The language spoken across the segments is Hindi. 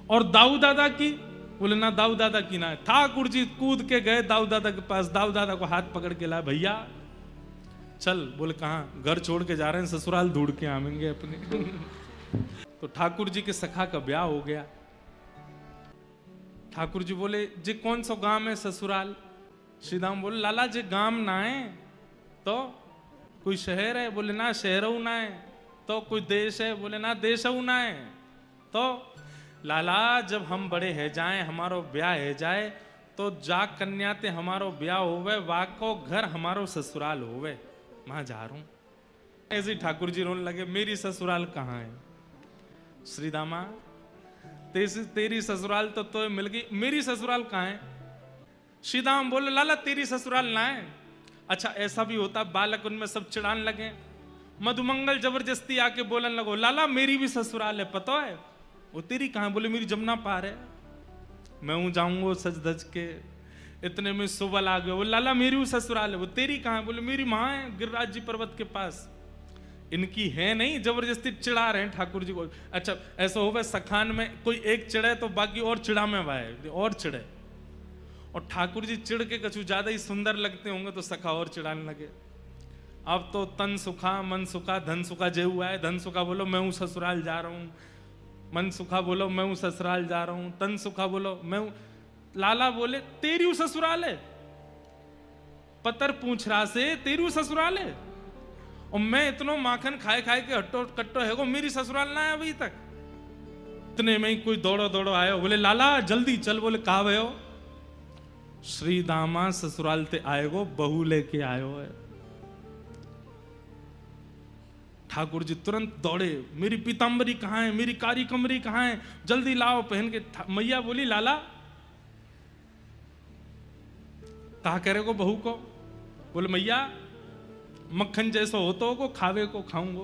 और दाऊ दादा की? बोले ना, दाऊ दादा की ना है। ठाकुर जी कूद के गए दाऊ दादा के पास, दाऊ दादा को हाथ पकड़ के लाए, भैया चल। बोले कहाँ? घर छोड़ के जा रहे हैं, ससुराल ढूंढ के आवेंगे अपने। तो ठाकुर जी के सखा का ब्याह हो गया। ठाकुर जी बोले जी कौन सा गांव है ससुराल? श्री दाम बोले लाला जी गांव ना है तो कोई शहर है? बोले ना शहर ना है। तो कोई देश है? बोले ना देश ना है। तो लाला जब हम बड़े है जाए, हमारो ब्याह है जाए, तो जा कन्याते हमारो ब्याह होवे, वाको घर हमारो ससुराल होवे, वहां जा रहा हूं। ऐसे ठाकुर जी रोने लगे, मेरी ससुराल कहाँ है? श्री दामा तेरी ससुराल तो मिल गई, मेरी ससुराल कहाँ है? श्री दाम बोले लाला तेरी ससुराल ना है। अच्छा ऐसा भी होता, बालक उनमें सब चिढ़ाने लगे। मधुमंगल जबरदस्ती आके बोलने लगो, लाला मेरी भी ससुराल है, पता है? वो तेरी कहाँ? बोले मेरी जमुना पार है, मैं हूं जाऊंगा सज धज के। इतने में सुबल आ गए, वो लाला मेरी भी ससुराल है। वो तेरी कहाँ? बोले मेरी माँ है गिरिराज जी पर्वत के पास। इनकी है नहीं, जबरदस्ती चिढ़ा रहे हैं ठाकुर जी को। अच्छा ऐसा हो सखान में कोई एक चिढ़े तो बाकी और चिढ़ा में वाए और चिढ़े, और ठाकुर जी चिढ़ के कछु ज्यादा ही सुंदर लगते होंगे तो सखा और चिढ़ाने लगे। अब तो तन सुखा मन सुखा धन सुखा जे हुआ है। धन सुखा बोलो मैं हूं ससुराल जा रहा हूं, मन सुखा बोलो मैं हूं ससुराल जा रहा हूं, तन सुखा बोलो मैं हूं। लाला बोले तेरी ससुराल है? पतर पूछ रहा से तेरी ससुराल है? और मैं इतनो माखन खाए खाए के हट्टो कट्टो है, मेरी ससुराल ना है अभी तक। इतने में ही कोई दौड़ो दौड़ो आयो, बोले लाला जल्दी चल। बोले कहा भयो? श्री दामा ससुराल ते आएगो, बहू लेके आयो है। ठाकुर जी तुरंत दौड़े, मेरी पीतांबरी कहाँ है, मेरी कारी कमरी कहाँ है, जल्दी लाओ पहन के। मैया बोली लाला कहा करे को बहू को? बोले मैया मक्खन जैसा होतो को खावे को खाऊंगो।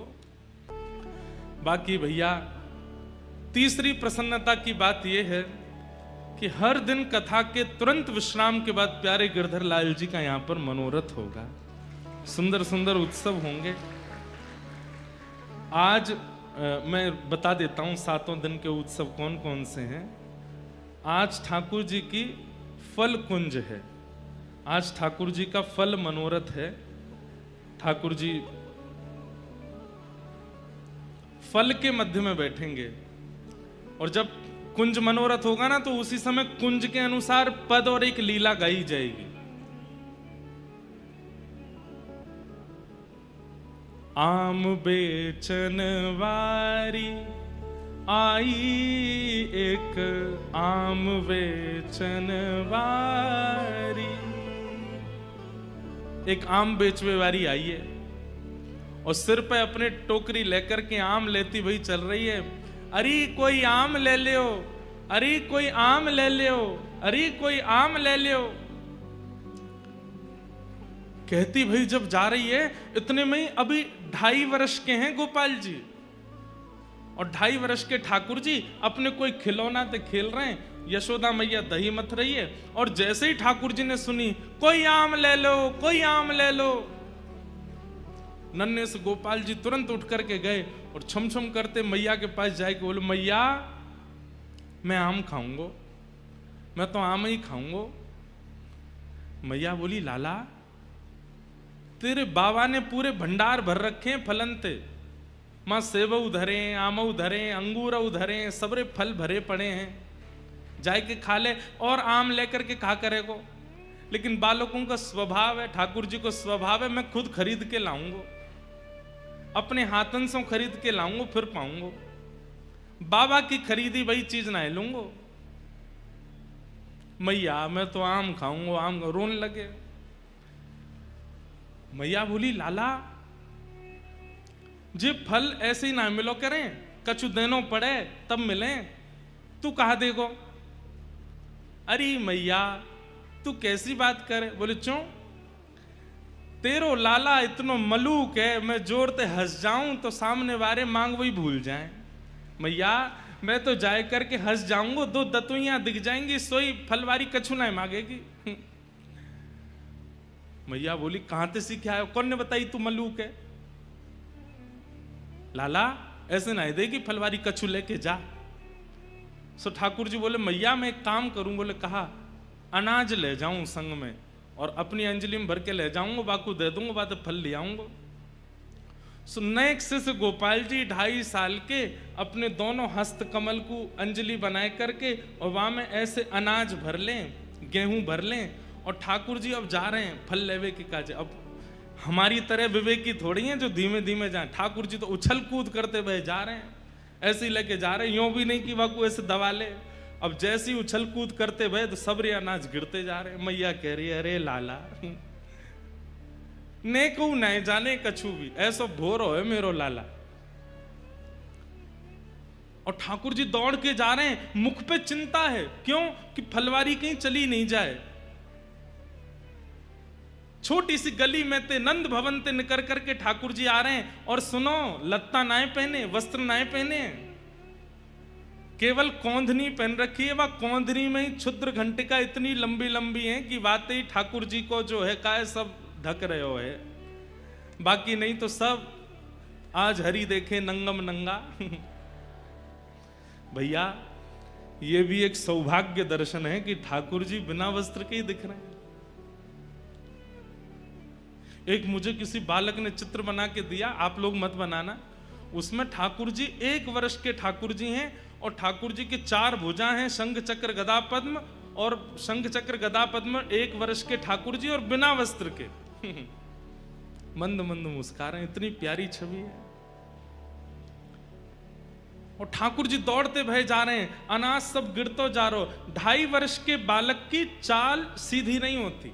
बाकी भैया तीसरी प्रसन्नता की बात यह है कि हर दिन कथा के तुरंत विश्राम के बाद प्यारे गिरधर लाल जी का यहां पर मनोरथ होगा, सुंदर सुंदर उत्सव होंगे। आज मैं बता देता हूं 7 दिन के उत्सव कौन कौन से हैं। आज ठाकुर जी की फल कुंज है, आज ठाकुर जी का फल मनोरथ है। ठाकुर जी फल के मध्य में बैठेंगे, और जब कुंज मनोरथ होगा ना तो उसी समय कुंज के अनुसार पद और एक लीला गाई जाएगी। आम बेचन वारी आई एक आम बेचन वारी। एक आम बेचवे वाली आई है और सिर पे अपने टोकरी लेकर के आम लेती हुई चल रही है। अरे कोई आम ले लियो, अरे कोई आम ले लियो, अरे कोई आम ले लियो, कहती भाई जब जा रही है। इतने में ही अभी 2.5 वर्ष के हैं गोपाल जी, और 2.5 वर्ष के ठाकुर जी अपने कोई खिलौना ते खेल रहे हैं। यशोदा मैया दही मथ रही है, और जैसे ही ठाकुर जी ने सुनी कोई आम ले लो, कोई आम ले लो, नन्हे से गोपाल जी तुरंत उठ करके गए और छम छम करते मैया के पास जाके बोले मैया मैं आम खाऊंगो, मैं तो आम ही खाऊंगो। मैया बोली लाला तेरे बाबा ने पूरे भंडार भर रखे हैं फलन ते, मां सेब उधरे, आम उधरे, अंगूर उधरे, सबरे फल भरे पड़े हैं, जाए के खा ले। और आम लेकर के खा करेगो? लेकिन बालकों का स्वभाव है, ठाकुर जी को स्वभाव है मैं खुद खरीद के लाऊंगो, अपने हाथन से खरीद के लाऊंगो फिर पाऊंगो, बाबा की खरीदी वही चीज ना लूंगो। मैया मैं तो आम खाऊंगो, आम। रोने लगे। मैया बोली लाला जे फल ऐसे ही ना मिलो करें, कछु देनो पड़े तब मिले, तू कहा देगो? अरे मैया तू कैसी बात करे? बोले क्यों? तेरो लाला इतनो मलूक है, मैं जोर ते हंस जाऊं तो सामने वाले मांग वही भूल जाएं। मैया मैं तो जाए करके हंस जाऊंगा, 2 दतुइयां दिख जाएंगी, सोई फलवारी कछु ना मांगेगी। मैया बोली कहां से सीखे आयो? कौन ने बताई तू मलूक है? लाला ऐसे ना देगी फलवारी कछु लेके जा। सो ठाकुर जी बोले मैया मैं एक काम करूं, बोले कहा अनाज ले जाऊं संग में और अपनी अंजलि में भर के ले जाऊंगा, बाकू दे दूंगा, बात फल ले आऊंगा। सो नेक्स्ट से गोपाल जी 2.5 साल के अपने दोनों हस्त कमल को अंजलि बनाए करके और वहां में ऐसे अनाज भर लें, गेहूं भर लें, और ठाकुर जी अब जा रहे हैं फल लेवे के काज। अब हमारी तरह विवेकी थोड़ी हैं जो धीमे धीमे जाए, ठाकुर जी तो उछल कूद करते हुए जा रहे हैं, ऐसे ही लेके जा रहे हैं, यूं भी नहीं कि बाकू ऐसे दबा ले। अब जैसे ही उछल कूद करते भय तो सबरे अनाज गिरते जा रहे हैं। मैया कह रही है अरे लाला ने को नहीं जाने कछु भी, ऐसा भोरो है मेरो लाला। और ठाकुर जी दौड़ के जा रहे हैं, मुख पे चिंता है, क्यों कि फलवारी कहीं चली नहीं जाए। छोटी सी गली में ते नंद भवन ते निकर करके ठाकुर जी आ रहे हैं, और सुनो लत्ता नाए पहने, वस्त्र नाए पहने, केवल कौंधनी पहन रखी है। वह कौंधनी में ही क्षुद्र घंटिका इतनी लंबी लंबी है कि वाकई ठाकुर जी को जो है काय सब ढक रहे हो है, बाकी नहीं तो सब आज हरि देखे नंगम नंगा। भैया ये भी एक सौभाग्य दर्शन है कि ठाकुर जी बिना वस्त्र के ही दिख रहे हैं। एक मुझे किसी बालक ने चित्र बना के दिया, आप लोग मत बनाना, उसमें ठाकुर जी 1 वर्ष के ठाकुर जी हैं और ठाकुर जी के 4 भुजा हैं, शंख चक्र गदा पद्म, और शंख चक्र गदा पद्म 1 वर्ष के ठाकुर जी और बिना वस्त्र के मंद मंद मुस्कुरा रहे हैं, इतनी प्यारी छवि है। और ठाकुर जी दौड़ते भय जा रहे हैं, अनाज सब गिरतो जा रहा हो। 2.5 वर्ष के बालक की चाल सीधी नहीं होती,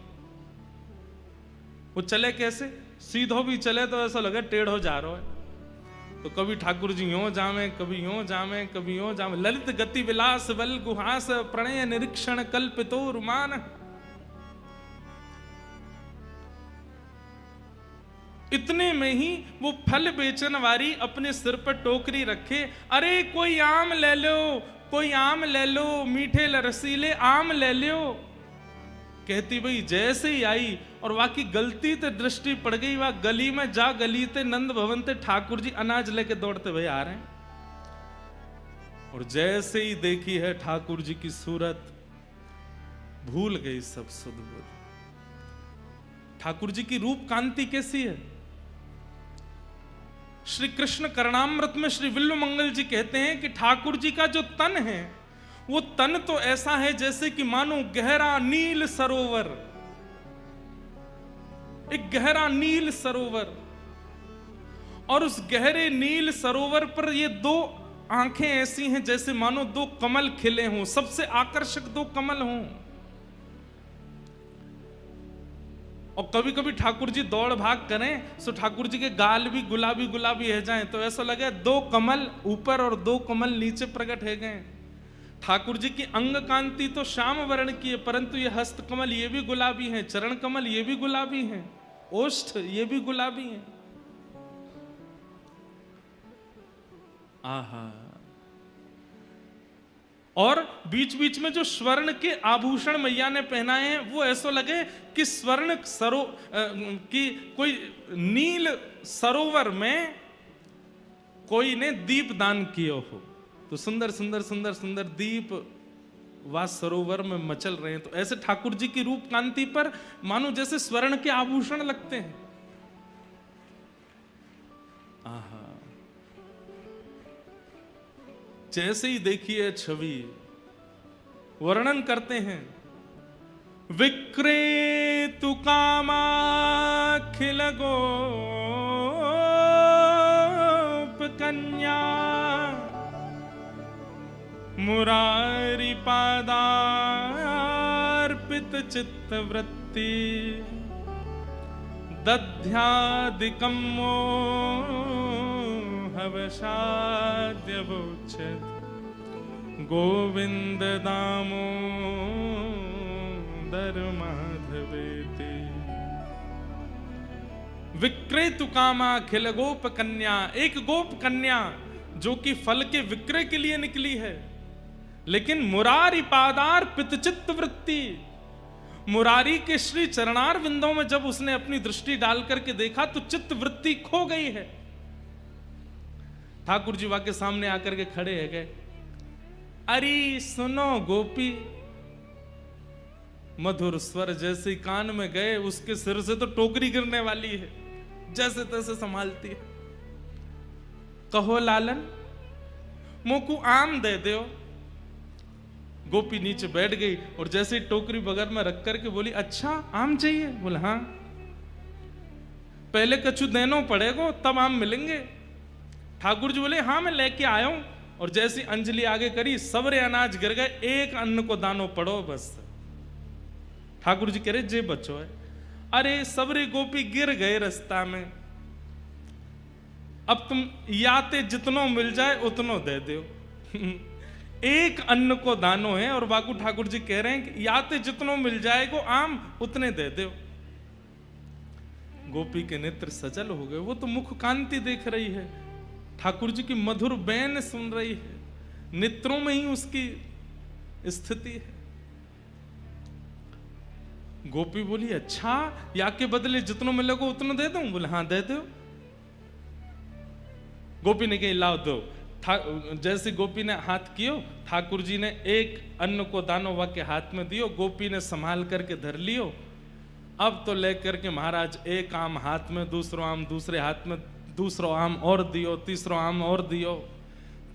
वो चले कैसे, सीधो भी चले तो ऐसा लगे टेढ़ो जा रहा है। तो कभी ठाकुर जी यूं जामे, कभी यूं जामे, कभी यूं जामे। ललित गति विलास बल गुहास प्रणय निरीक्षण कल्पितो रुमान। इतने में ही वो फल बेचन वाली अपने सिर पर टोकरी रखे, अरे कोई आम ले लो, कोई आम ले लो, मीठे रसीले आम ले लो। कहती भाई जैसे ही आई और वाकई गलती ते दृष्टि पड़ गई, वह गली में जा गली ते नंद भवन ते ठाकुर जी अनाज लेके दौड़ते हुए आ रहे हैं। और जैसे ही देखी है ठाकुर जी की सूरत, भूल गई सब सुध बुध। ठाकुर जी की रूप कांति कैसी है। श्री कृष्ण करणामृत में श्री विल्व मंगल जी कहते हैं कि ठाकुर जी का जो तन है वो तन तो ऐसा है जैसे कि मानो गहरा नील सरोवर, एक गहरा नील सरोवर, और उस गहरे नील सरोवर पर ये 2 आंखें ऐसी हैं जैसे मानो 2 कमल खिले हों, सबसे आकर्षक 2 कमल हों। और कभी कभी ठाकुर जी दौड़ भाग करें तो ठाकुर जी के गाल भी गुलाबी गुलाबी है जाएं, तो ऐसा लगे 2 कमल ऊपर और 2 कमल नीचे प्रकट है गए। ठाकुर जी की अंग कांति तो श्याम वर्ण की है, परंतु ये हस्त कमल ये भी गुलाबी हैं, चरण कमल ये भी गुलाबी हैं, ओष्ठ ये भी गुलाबी हैं। आहा। और बीच बीच में जो स्वर्ण के आभूषण मैया ने पहनाए हैं वो ऐसा लगे कि स्वर्ण की कोई नील सरोवर में कोई ने दीप दान किया हो, तो सुंदर सुंदर सुंदर सुंदर दीप वा सरोवर में मचल रहे हैं। तो ऐसे ठाकुर जी की रूप कांति पर मानो जैसे स्वर्ण के आभूषण लगते हैं। आहा। जैसे ही देखिए छवि, वर्णन करते हैं, विक्रेतु कामाखिल गोप कन्या मुरारी पादार्पित चित्त वृत्ति दध्यादिकं मोहवशाद्यवोच्यत गोविंद दामोदर माधवेति। विक्रेतु कामा खिल गोप कन्या, एक गोप कन्या जो कि फल के विक्रय के लिए निकली है, लेकिन मुरारी पादार पितचित्त वृत्ति, मुरारी के श्री चरणार विंदों में जब उसने अपनी दृष्टि डाल करके देखा तो चित्त वृत्ति खो गई है। ठाकुर जी के सामने आकर के खड़े है गए, अरे सुनो गोपी, मधुर स्वर जैसे कान में गए उसके सिर से तो टोकरी गिरने वाली है, जैसे तैसे संभालती है। कहो लालन मोकू आम दे दो। गोपी नीचे बैठ गई और जैसे ही टोकरी बगल में रख करके बोली, अच्छा आम चाहिए? बोले हाँ। पहले कछु देनो पड़ेगा तब आम मिलेंगे। ठाकुर जी बोले हाँ मैं लेके आया हूं। और जैसी अंजलि आगे करी, सबरे अनाज गिर गए, एक अन्न को दानो पड़ो बस। ठाकुर जी कह रहे जे बच्चो है। अरे सबरे गोपी गिर गए रास्ता में, अब तुम याते जितनो मिल जाए उतनो दे दो। एक अन्न को दानो है और बाकू ठाकुर जी कह रहे हैं कि याते जितनो मिल जाएगो आम उतने दे दो। गोपी के नेत्र सजल हो गए, वो तो मुख कांति देख रही है, ठाकुर जी की मधुर बैन सुन रही है, नेत्रों में ही उसकी स्थिति है। गोपी बोली अच्छा या के बदले जितनो मिलेगा उतना दे दूं? बोले हाँ दे दो। गोपी ने कही लाओ दो। जैसे गोपी ने हाथ कियो, ठाकुर जी ने एक अन्न को दानो वा के हाथ में दियो, गोपी ने संभाल करके धर लियो। अब तो लेकर के महाराज एक आम हाथ में, दूसरो आम दूसरे हाथ में, दूसरो आम और दियो, तीसरो आम और दियो,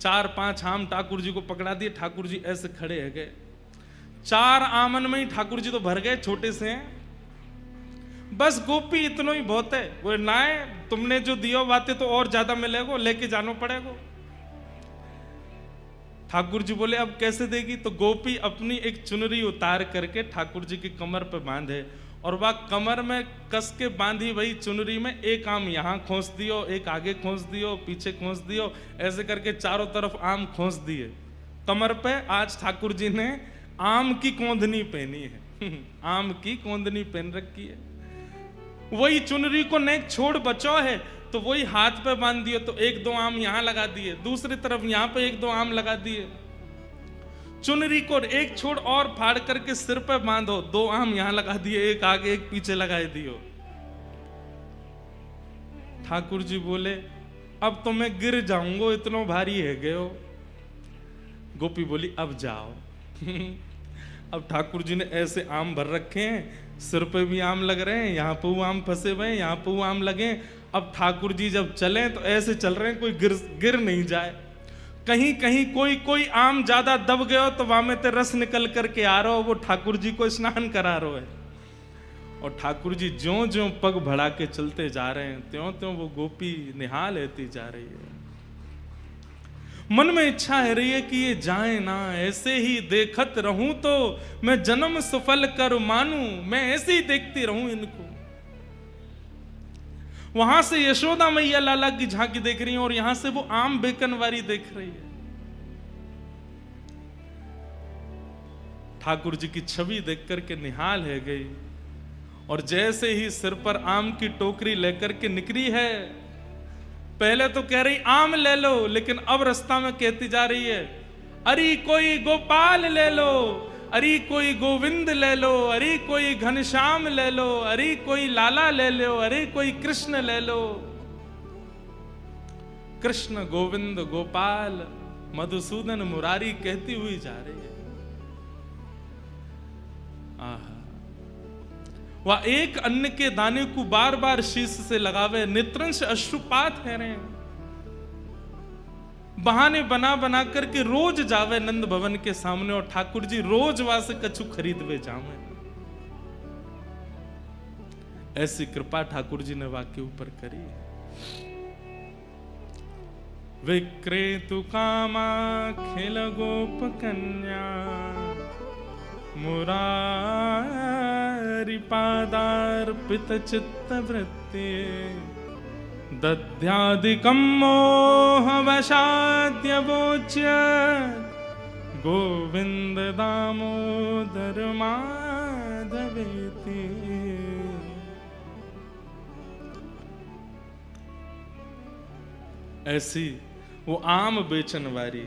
4-5 आम ठाकुर जी को पकड़ा दिए। ठाकुर जी ऐसे खड़े है गए, 4 आमन में ही ठाकुर जी तो भर गए, छोटे से हैं। बस गोपी इतना ही बहुत है। वो ना है, तुमने जो दियो बातें तो और ज्यादा मिलेगो, लेके जानो पड़ेगो। ठाकुर जी बोले अब कैसे देगी? तो गोपी अपनी एक चुनरी उतार करके ठाकुर जी की कमर पे बांधे और वह कमर में कस के बांधी वही चुनरी में एक आम यहां खोस दियो, एक आगे खोस दियो, पीछे खोस दियो, ऐसे करके चारों तरफ आम खोस दिए कमर पे। आज ठाकुर जी ने आम की कोंदनी पहनी है। आम की कोंदनी पहन रखी है। वही चुनरी को नेक छोड़ बचो है तो वही हाथ पे बांध दिए, तो 1-2 आम यहां लगा दिए, दूसरी तरफ यहां पे 1-2 आम लगा दिए। चुनरी को एक छोड़ और फाड़ करके सिर पे बांधो, 2 आम यहां लगा दिए, एक आगे एक पीछे लगा दियो। ठाकुर जी बोले अब तो मैं गिर जाऊंगा, इतना भारी है गए हो। गोपी बोली अब जाओ। अब ठाकुर जी ने ऐसे आम भर रखे हैं, सिर पे भी आम लग रहे हैं, यहाँ पे आम फंसे हुए हैं, यहाँ पे आम लगे। अब ठाकुर जी जब चले तो ऐसे चल रहे हैं कोई गिर नहीं जाए। कहीं कहीं कोई आम ज्यादा दब गया हो तो वहां में ते रस निकल करके आ रहा हो, वो ठाकुर जी को स्नान करा रहा है। और ठाकुर जी ज्यों ज्यों पग बढ़ा के चलते जा रहे हैं, त्यों त्यों वो गोपी निहाल लेती जा रही है। मन में इच्छा है रही है कि ये जाए ना, ऐसे ही देखत रहूं तो मैं जन्म सफल कर मानूं, मैं ऐसे ही देखती रहूं इनको। वहां से यशोदा मैया लाला की झांकी देख रही है और यहां से वो आम बेकनवारी देख रही है। ठाकुर जी की छवि देख करके निहाल है गई। और जैसे ही सिर पर आम की टोकरी लेकर के निकली है, पहले तो कह रही आम ले लो, लेकिन अब रास्ता में कहती जा रही है अरे कोई गोपाल ले लो, अरे कोई गोविंद ले लो, अरे कोई घनश्याम ले लो, अरे कोई लाला ले लो, अरे कोई कृष्ण ले लो। कृष्ण गोविंद गोपाल मधुसूदन मुरारी कहती हुई जा रही है। आहा, वह एक अन्न के दाने को बार बार शीश से लगावे, नेत्रंश अश्रुपात है रहे, बहाने बना बना करके रोज जावे नंद भवन के सामने और ठाकुर जी रोज वहां से कछु खरीदवे जावे। ऐसी कृपा ठाकुर जी ने वाक्य ऊपर करी है। विक्रेतु कामा खेल गोप कन्या, मुरारी पादार्पित चित्त वृत्ति, दध्यादिकं मोहवशाद्य वोच्य, गोविंद दामोदर माधवेति। ऐसी वो आम बेचन वाली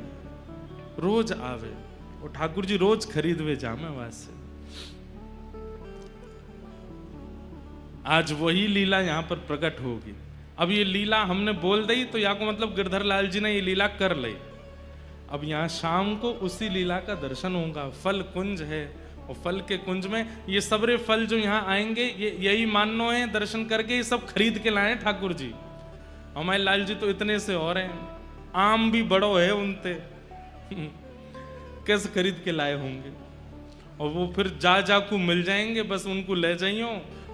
रोज आवे और ठाकुर जी रोज खरीदवे जामे वहां से। आज वही लीला यहां पर प्रकट होगी। अब ये लीला हमने बोल दी तो या को मतलब गिरधर लाल जी ने ये लीला कर ली। अब यहाँ शाम को उसी लीला का दर्शन होगा। फल कुंज है और फल के कुंज में ये सबरे फल जो यहाँ आएंगे ये यही मानो है, दर्शन करके ये सब खरीद के लाए ठाकुर जी। हमारे लाल जी तो इतने से और हैं, आम भी बड़ो है उनते कैसे खरीद के लाए होंगे। और वो फिर जा को मिल जाएंगे, बस उनको ले जाइयो।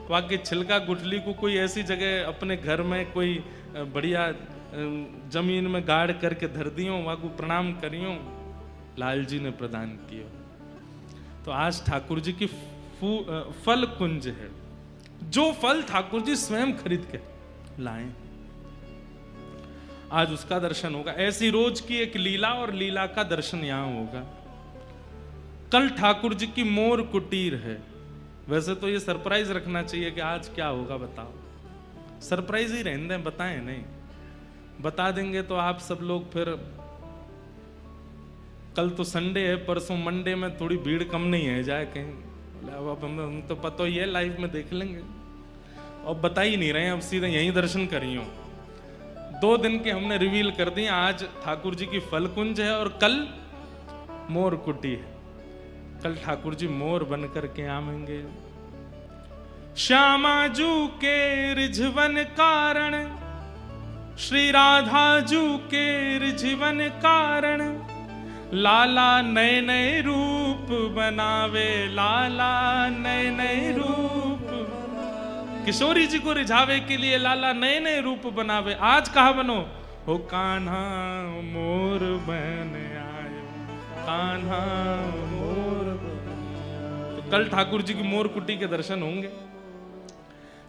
बाकी छिलका गुठली को कोई ऐसी जगह अपने घर में कोई बढ़िया जमीन में गाड़ करके धर दियो, वहाँ को प्रणाम करियो, लाल जी ने प्रदान किया। तो आज ठाकुर जी की फल कुंज है, जो फल ठाकुर जी स्वयं खरीद के लाए, आज उसका दर्शन होगा। ऐसी रोज की एक लीला और लीला का दर्शन यहां होगा। कल ठाकुर जी की मोर कुटीर है। वैसे तो ये सरप्राइज रखना चाहिए कि आज क्या होगा बताओ, सरप्राइज ही रहने दें, बताएं नहीं, बता देंगे तो आप सब लोग फिर, कल तो संडे है, परसों मंडे में थोड़ी भीड़ कम नहीं है जाए कहीं। अब हम तो पता ही है, लाइव में देख लेंगे। और बता ही नहीं रहे, अब सीधे यहीं दर्शन करियो। 2 दिन के हमने रिवील कर दिए, आज ठाकुर जी की फल कुंज है और कल मोर कुटी है। कल ठाकुर जी मोर बन करके आवेंगे। श्यामा जू के रिझवन कारण, श्री राधा जू के रिझवन कारण, लाला नए नए रूप बनावे, लाला नए नए रूप, किशोरी जी को रिझावे के लिए लाला नए नए रूप बनावे। आज कहा बनो हो कान्हा मोर बन आयो, कान्हा मोर बन आयो। तो कल ठाकुर जी की मोर कुटी के दर्शन होंगे।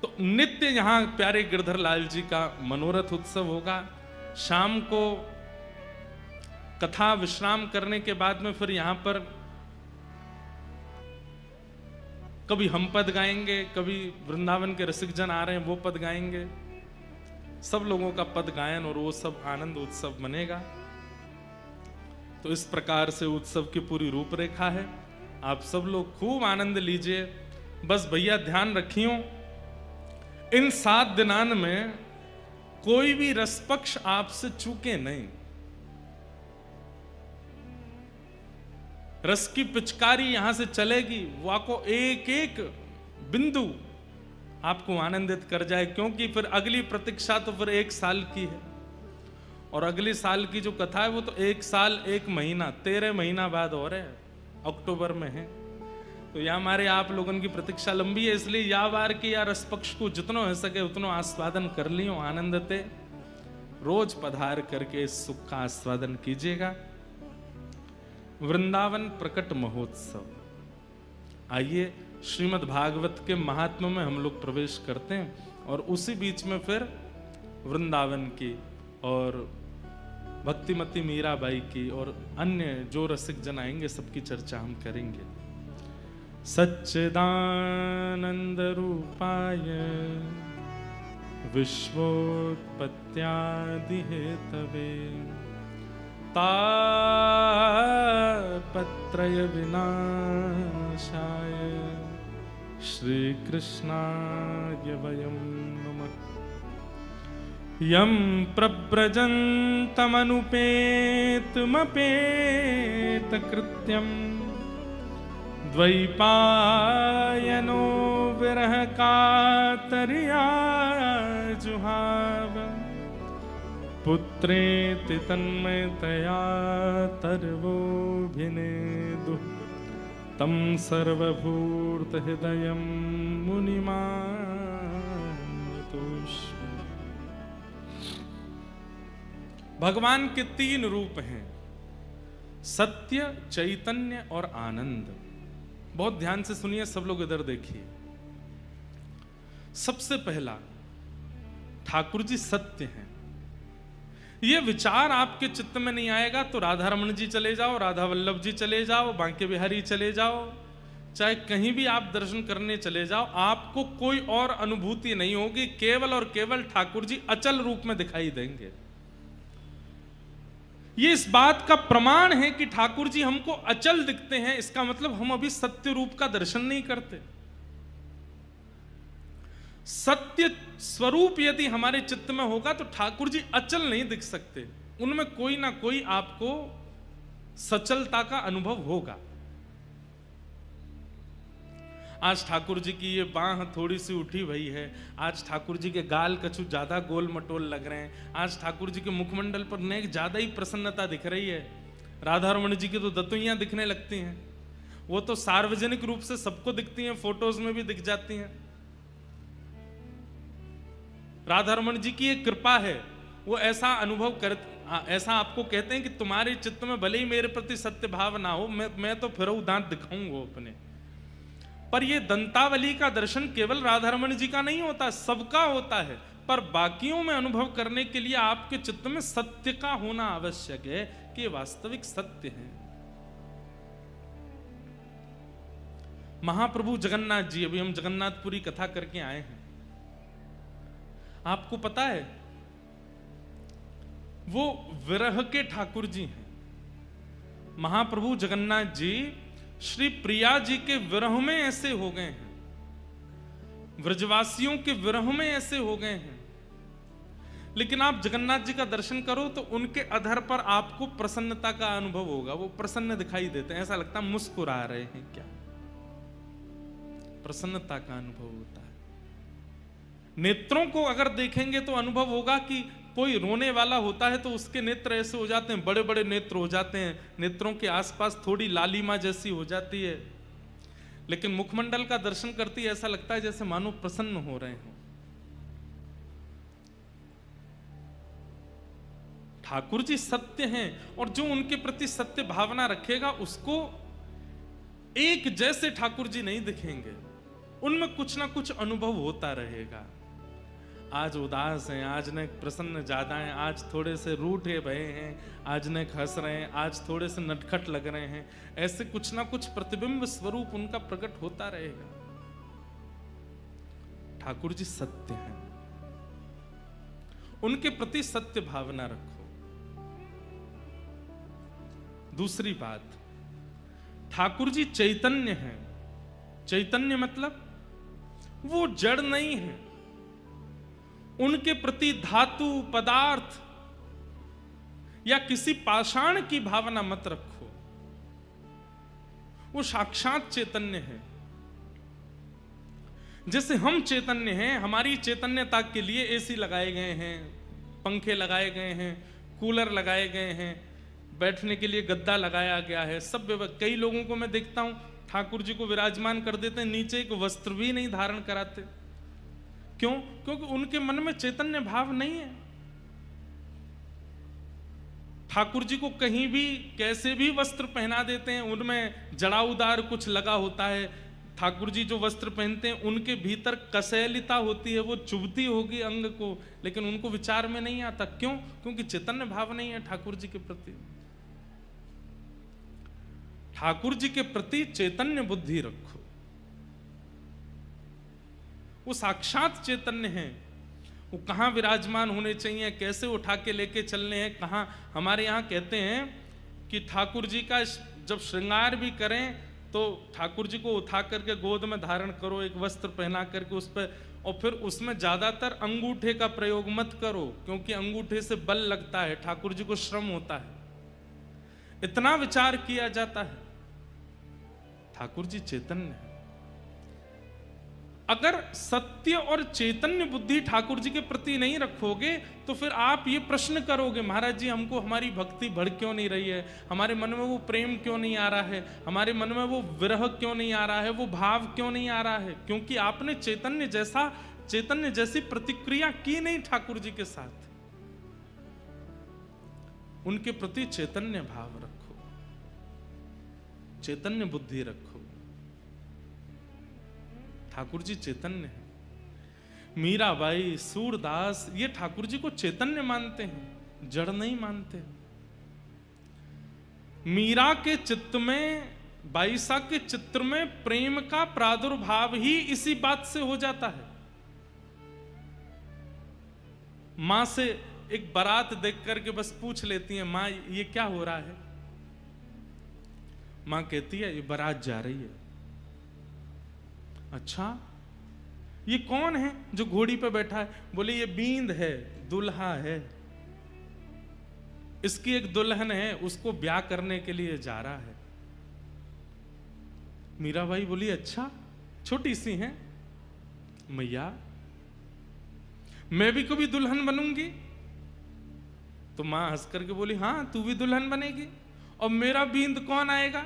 तो नित्य यहाँ प्यारे गिरधर लाल जी का मनोरथ उत्सव होगा। शाम को कथा विश्राम करने के बाद में फिर यहाँ पर कभी हम पद गाएंगे, कभी वृंदावन के रसिक जन आ रहे हैं वो पद गाएंगे। सब लोगों का पद गायन और वो सब आनंद उत्सव बनेगा। तो इस प्रकार से उत्सव की पूरी रूपरेखा है। आप सब लोग खूब आनंद लीजिए। बस भैया ध्यान रखियो, इन 7 दिनान में कोई भी रसपक्ष आपसे चूके नहीं। रस की पिचकारी यहां से चलेगी, वो आपको एक एक बिंदु आपको आनंदित कर जाए, क्योंकि फिर अगली प्रतीक्षा तो फिर 1 साल की है। और अगले साल की जो कथा है वो तो 1 साल 1 महीना 13 महीना बाद हो रहे हैं, अक्टूबर में है। तो यह हमारे आप लोगों की प्रतीक्षा लंबी है, इसलिए या बार की या रस पक्ष को जितना हो सके उतना आस्वादन कर लियो, आनंदते रोज पधार करके इस सुख का आस्वादन कीजिएगा। वृंदावन प्रकट महोत्सव, आइए श्रीमद् भागवत के महात्म्य में हम लोग प्रवेश करते हैं और उसी बीच में फिर वृंदावन की और भक्तिमती मीराबाई की और अन्य जो रसिक जन आएंगे सबकी चर्चा हम करेंगे। सच्चिदानंद रूपाय विश्वोत्पत्त्यादि हेतवे तापत्रय विनाशाय श्री कृष्णाय वयं नमः। यं प्रव्रजन्तमनुपेतमपेतकृत्यं द्वैपायनो विरह कातर्या जुहाव पुत्रेति तन्मयतया तर्वोऽभिनेदुः तं सर्वभूतहृदयं मुनिमानतोऽस्मि। भगवान के 3 रूप हैं, सत्य, चैतन्य और आनंद। बहुत ध्यान से सुनिए, सब लोग इधर देखिए। सबसे पहला, ठाकुर जी सत्य हैं। ये विचार आपके चित्त में नहीं आएगा तो राधा रमन जी चले जाओ, राधा वल्लभ जी चले जाओ, बांके बिहारी चले जाओ, चाहे कहीं भी आप दर्शन करने चले जाओ, आपको कोई और अनुभूति नहीं होगी। केवल और केवल ठाकुर जी अचल रूप में दिखाई देंगे। ये इस बात का प्रमाण है कि ठाकुर जी हमको अचल दिखते हैं, इसका मतलब हम अभी सत्य रूप का दर्शन नहीं करते। सत्य स्वरूप यदि हमारे चित्त में होगा तो ठाकुर जी अचल नहीं दिख सकते, उनमें कोई ना कोई आपको सचलता का अनुभव होगा। आज ठाकुर जी की ये बांह थोड़ी सी उठी हुई है, आज ठाकुर जी के गाल कछु ज्यादा गोल मटोल लग रहे हैं, आज ठाकुर जी के मुखमंडल पर नेक ज्यादा ही प्रसन्नता दिख रही है। राधा रमण जी की तो दतुइयां दिखने लगती हैं, वो तो सार्वजनिक रूप से सबको दिखती हैं, फोटोज में भी दिख जाती हैं। राधा रमण जी की एक कृपा है, वो ऐसा अनुभव कर, ऐसा आपको कहते हैं कि तुम्हारे चित्त में भले ही मेरे प्रति सत्य भाव ना हो, मैं तो फिर दांत दिखाऊंगा अपने। पर ये दंतावली का दर्शन केवल राधा रमण जी का नहीं होता, सबका होता है। पर बाकियों में अनुभव करने के लिए आपके चित्त में सत्य का होना आवश्यक है कि ये वास्तविक सत्य है। महाप्रभु जगन्नाथ जी, अभी हम जगन्नाथपुरी कथा करके आए हैं, आपको पता है वो विरह के ठाकुर जी हैं। महाप्रभु जगन्नाथ जी श्री प्रिया जी के विरह में ऐसे हो गए हैं, व्रजवासियों के विरह में ऐसे हो गए हैं। लेकिन आप जगन्नाथ जी का दर्शन करो तो उनके अधर पर आपको प्रसन्नता का अनुभव होगा, वो प्रसन्न दिखाई देते हैं, ऐसा लगता है मुस्कुरा रहे हैं क्या, प्रसन्नता का अनुभव होता है। नेत्रों को अगर देखेंगे तो अनुभव होगा कि कोई रोने वाला होता है तो उसके नेत्र ऐसे हो जाते हैं, बड़े बड़े नेत्र हो जाते हैं, नेत्रों के आसपास थोड़ी लालिमा जैसी हो जाती है। लेकिन मुखमंडल का दर्शन करती है ऐसा लगता है जैसे मानो प्रसन्न हो रहे हो। ठाकुर जी सत्य हैं, और जो उनके प्रति सत्य भावना रखेगा उसको एक जैसे ठाकुर जी नहीं दिखेंगे, उनमें कुछ ना कुछ अनुभव होता रहेगा। आज उदास हैं, आज न प्रसन्न ज्यादा हैं, आज थोड़े से रूठे भये हैं, आज न हंस रहे हैं, आज थोड़े से नटखट लग रहे हैं, ऐसे कुछ ना कुछ प्रतिबिंब स्वरूप उनका प्रकट होता रहेगा। ठाकुर जी सत्य हैं, उनके प्रति सत्य भावना रखो। दूसरी बात, ठाकुर जी चैतन्य हैं। चैतन्य मतलब वो जड़ नहीं है, उनके प्रति धातु पदार्थ या किसी पाषाण की भावना मत रखो, वो साक्षात चैतन्य है। जैसे हम चैतन्य हैं, हमारी चैतन्यता के लिए एसी लगाए गए हैं, पंखे लगाए गए हैं, कूलर लगाए गए हैं, बैठने के लिए गद्दा लगाया गया है, सब कई लोगों को मैं देखता हूं ठाकुर जी को विराजमान कर देते हैं, नीचे एक वस्त्र भी नहीं धारण कराते। क्यों? क्योंकि उनके मन में चैतन्य भाव नहीं है। ठाकुर जी को कहीं भी कैसे भी वस्त्र पहना देते हैं, उनमें जड़ाउदार कुछ लगा होता है। ठाकुर जी जो वस्त्र पहनते हैं उनके भीतर कसैलिता होती है, वो चुभती होगी अंग को, लेकिन उनको विचार में नहीं आता। क्यों? क्योंकि चैतन्य भाव नहीं है ठाकुर जी के प्रति। ठाकुर जी के प्रति चैतन्य बुद्धि रखो, वो साक्षात चैतन्य हैं। वो कहाँ विराजमान होने चाहिए, कैसे उठा के लेके चलने हैं, कहाँ। हमारे यहाँ कहते हैं कि ठाकुर जी का जब श्रृंगार भी करें तो ठाकुर जी को उठा करके गोद में धारण करो, एक वस्त्र पहना करके उस पर, और फिर उसमें ज्यादातर अंगूठे का प्रयोग मत करो, क्योंकि अंगूठे से बल लगता है, ठाकुर जी को श्रम होता है। इतना विचार किया जाता है। ठाकुर जी चैतन्य है। अगर सत्य और चैतन्य बुद्धि ठाकुर जी के प्रति नहीं रखोगे तो फिर आप ये प्रश्न करोगे, महाराज जी हमको हमारी भक्ति बढ़ क्यों नहीं रही है, हमारे मन में वो प्रेम क्यों नहीं आ रहा है, हमारे मन में वो विरह क्यों नहीं आ रहा है, वो भाव क्यों नहीं आ रहा है? क्योंकि आपने चैतन्य जैसी प्रतिक्रिया की नहीं ठाकुर जी के साथ। उनके प्रति चैतन्य भाव रखो, चैतन्य बुद्धि रखो। ठाकुर जी चैतन्य है। मीराबाई, सूरदास ये ठाकुर जी को चैतन्य मानते हैं, जड़ नहीं मानते। मीरा के चित्त में, बाईसा के चित्र में प्रेम का प्रादुर्भाव ही इसी बात से हो जाता है। मां से एक बारात देख करके बस पूछ लेती है, मां ये क्या हो रहा है? मां कहती है ये बारात जा रही है। अच्छा, ये कौन है जो घोड़ी पे बैठा है? बोले ये बींद है, दुल्हा है। इसकी एक दुल्हन है, उसको ब्याह करने के लिए जा रहा है। मीराबाई बोली अच्छा, छोटी सी है मैया, मैं भी कभी दुल्हन बनूंगी? तो मां हंस करके बोली हाँ तू भी दुल्हन बनेगी। और मेरा बींद कौन आएगा?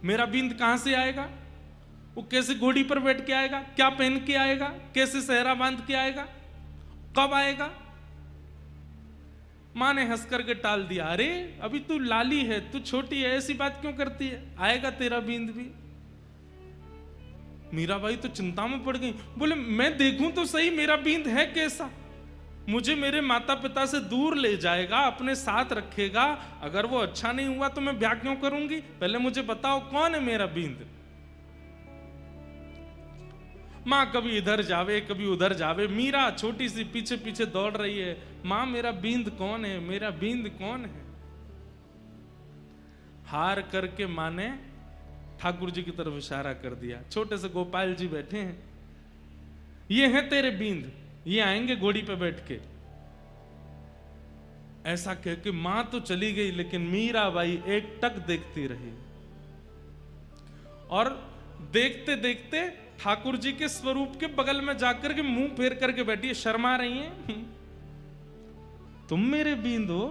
मेरा बींद कहां से आएगा? वो कैसे घोड़ी पर बैठ के आएगा? क्या पहन के आएगा? कैसे सेहरा बांध के आएगा? कब आएगा? मां ने हंस करके टाल दिया, अरे अभी तू लाली है, तू छोटी है, ऐसी बात क्यों करती है, आएगा तेरा बींद भी। मीराबाई तो चिंता में पड़ गई, बोले मैं देखूं तो सही मेरा बींद है कैसा, मुझे मेरे माता पिता से दूर ले जाएगा, अपने साथ रखेगा, अगर वो अच्छा नहीं हुआ तो मैं ब्याह क्यों करूंगी, पहले मुझे बताओ कौन है मेरा बींद। मां कभी इधर जावे कभी उधर जावे, मीरा छोटी सी पीछे पीछे दौड़ रही है, मां मेरा बींद कौन है, मेरा बींद कौन है। हार करके मां ने ठाकुर जी की तरफ इशारा कर दिया, छोटे से गोपाल जी बैठे हैं, ये हैं तेरे बींद, ये आएंगे घोड़ी पे बैठ के। ऐसा कह के मां तो चली गई, लेकिन मीराबाई एक टक देखती रही और देखते देखते ठाकुर जी के स्वरूप के बगल में जाकर के मुंह फेर करके बैठी है, शर्मा रही हैं। तुम मेरे बींद हो,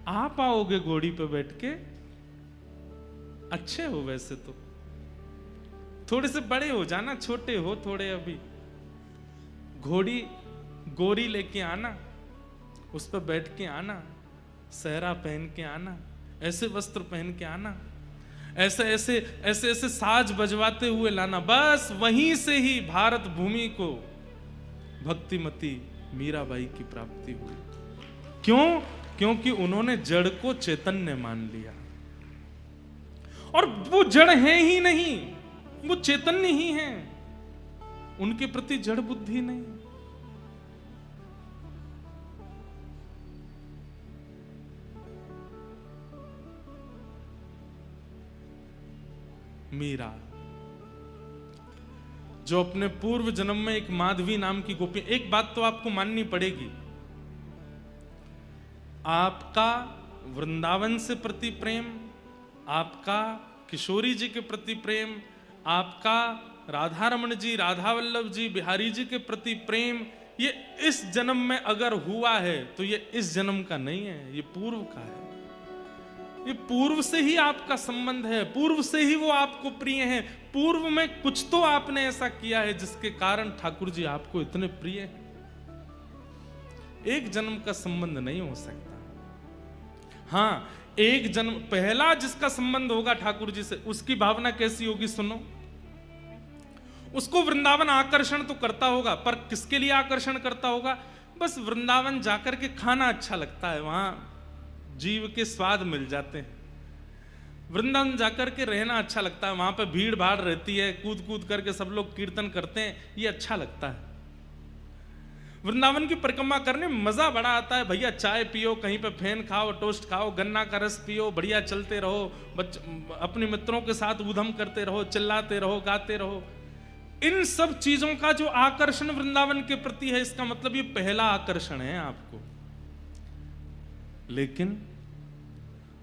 आप आओगे घोड़ी पे बैठ के, अच्छे हो वैसे तो, थोड़े से बड़े हो जाना, छोटे हो थोड़े अभी, घोड़ी गोरी लेके आना, उस पर बैठ के आना, सहरा पहन के आना, ऐसे वस्त्र पहन के आना, ऐसे ऐसे ऐसे ऐसे साज बजवाते हुए लाना, बस वहीं से ही भारत भूमि को भक्तिमती मीराबाई की प्राप्ति हुई। क्यों? क्योंकि उन्होंने जड़ को चैतन्य मान लिया, और वो जड़ है ही नहीं, वो चैतन्य ही है, उनके प्रति जड़ बुद्धि नहीं। मीरा जो अपने पूर्व जन्म में एक माधवी नाम की गोपी, एक बात तो आपको माननी पड़ेगी, आपका वृंदावन से प्रति प्रेम, आपका किशोरी जी के प्रति प्रेम, आपका राधा रमण जी, राधा वल्लभ जी, बिहारी जी के प्रति प्रेम, ये इस जन्म में अगर हुआ है तो ये इस जन्म का नहीं है, ये पूर्व का है। ये पूर्व से ही आपका संबंध है, पूर्व से ही वो आपको प्रिय हैं, पूर्व में कुछ तो आपने ऐसा किया है जिसके कारण ठाकुर जी आपको इतने प्रिय हैं। एक जन्म का संबंध नहीं हो सकता। हाँ, एक जन्म पहला जिसका संबंध होगा ठाकुर जी से, उसकी भावना कैसी होगी सुनो। उसको वृंदावन आकर्षण तो करता होगा, पर किसके लिए आकर्षण करता होगा? बस वृंदावन जाकर के खाना अच्छा लगता है, वहां जीव के स्वाद मिल जाते हैं, वृंदावन जाकर के रहना अच्छा लगता है, वहां पे भीड़ भाड़ रहती है, कूद कूद करके सब लोग कीर्तन करते हैं, ये अच्छा लगता है। वृंदावन की परिक्रमा करने में मजा बड़ा आता है भैया, चाय पियो, कहीं पे फेन खाओ, टोस्ट खाओ, गन्ना का रस पियो, बढ़िया चलते रहो, अपने मित्रों के साथ ऊधम करते रहो, चिल्लाते रहो, गाते रहो। इन सब चीजों का जो आकर्षण वृंदावन के प्रति है, इसका मतलब ये पहला आकर्षण है आपको। लेकिन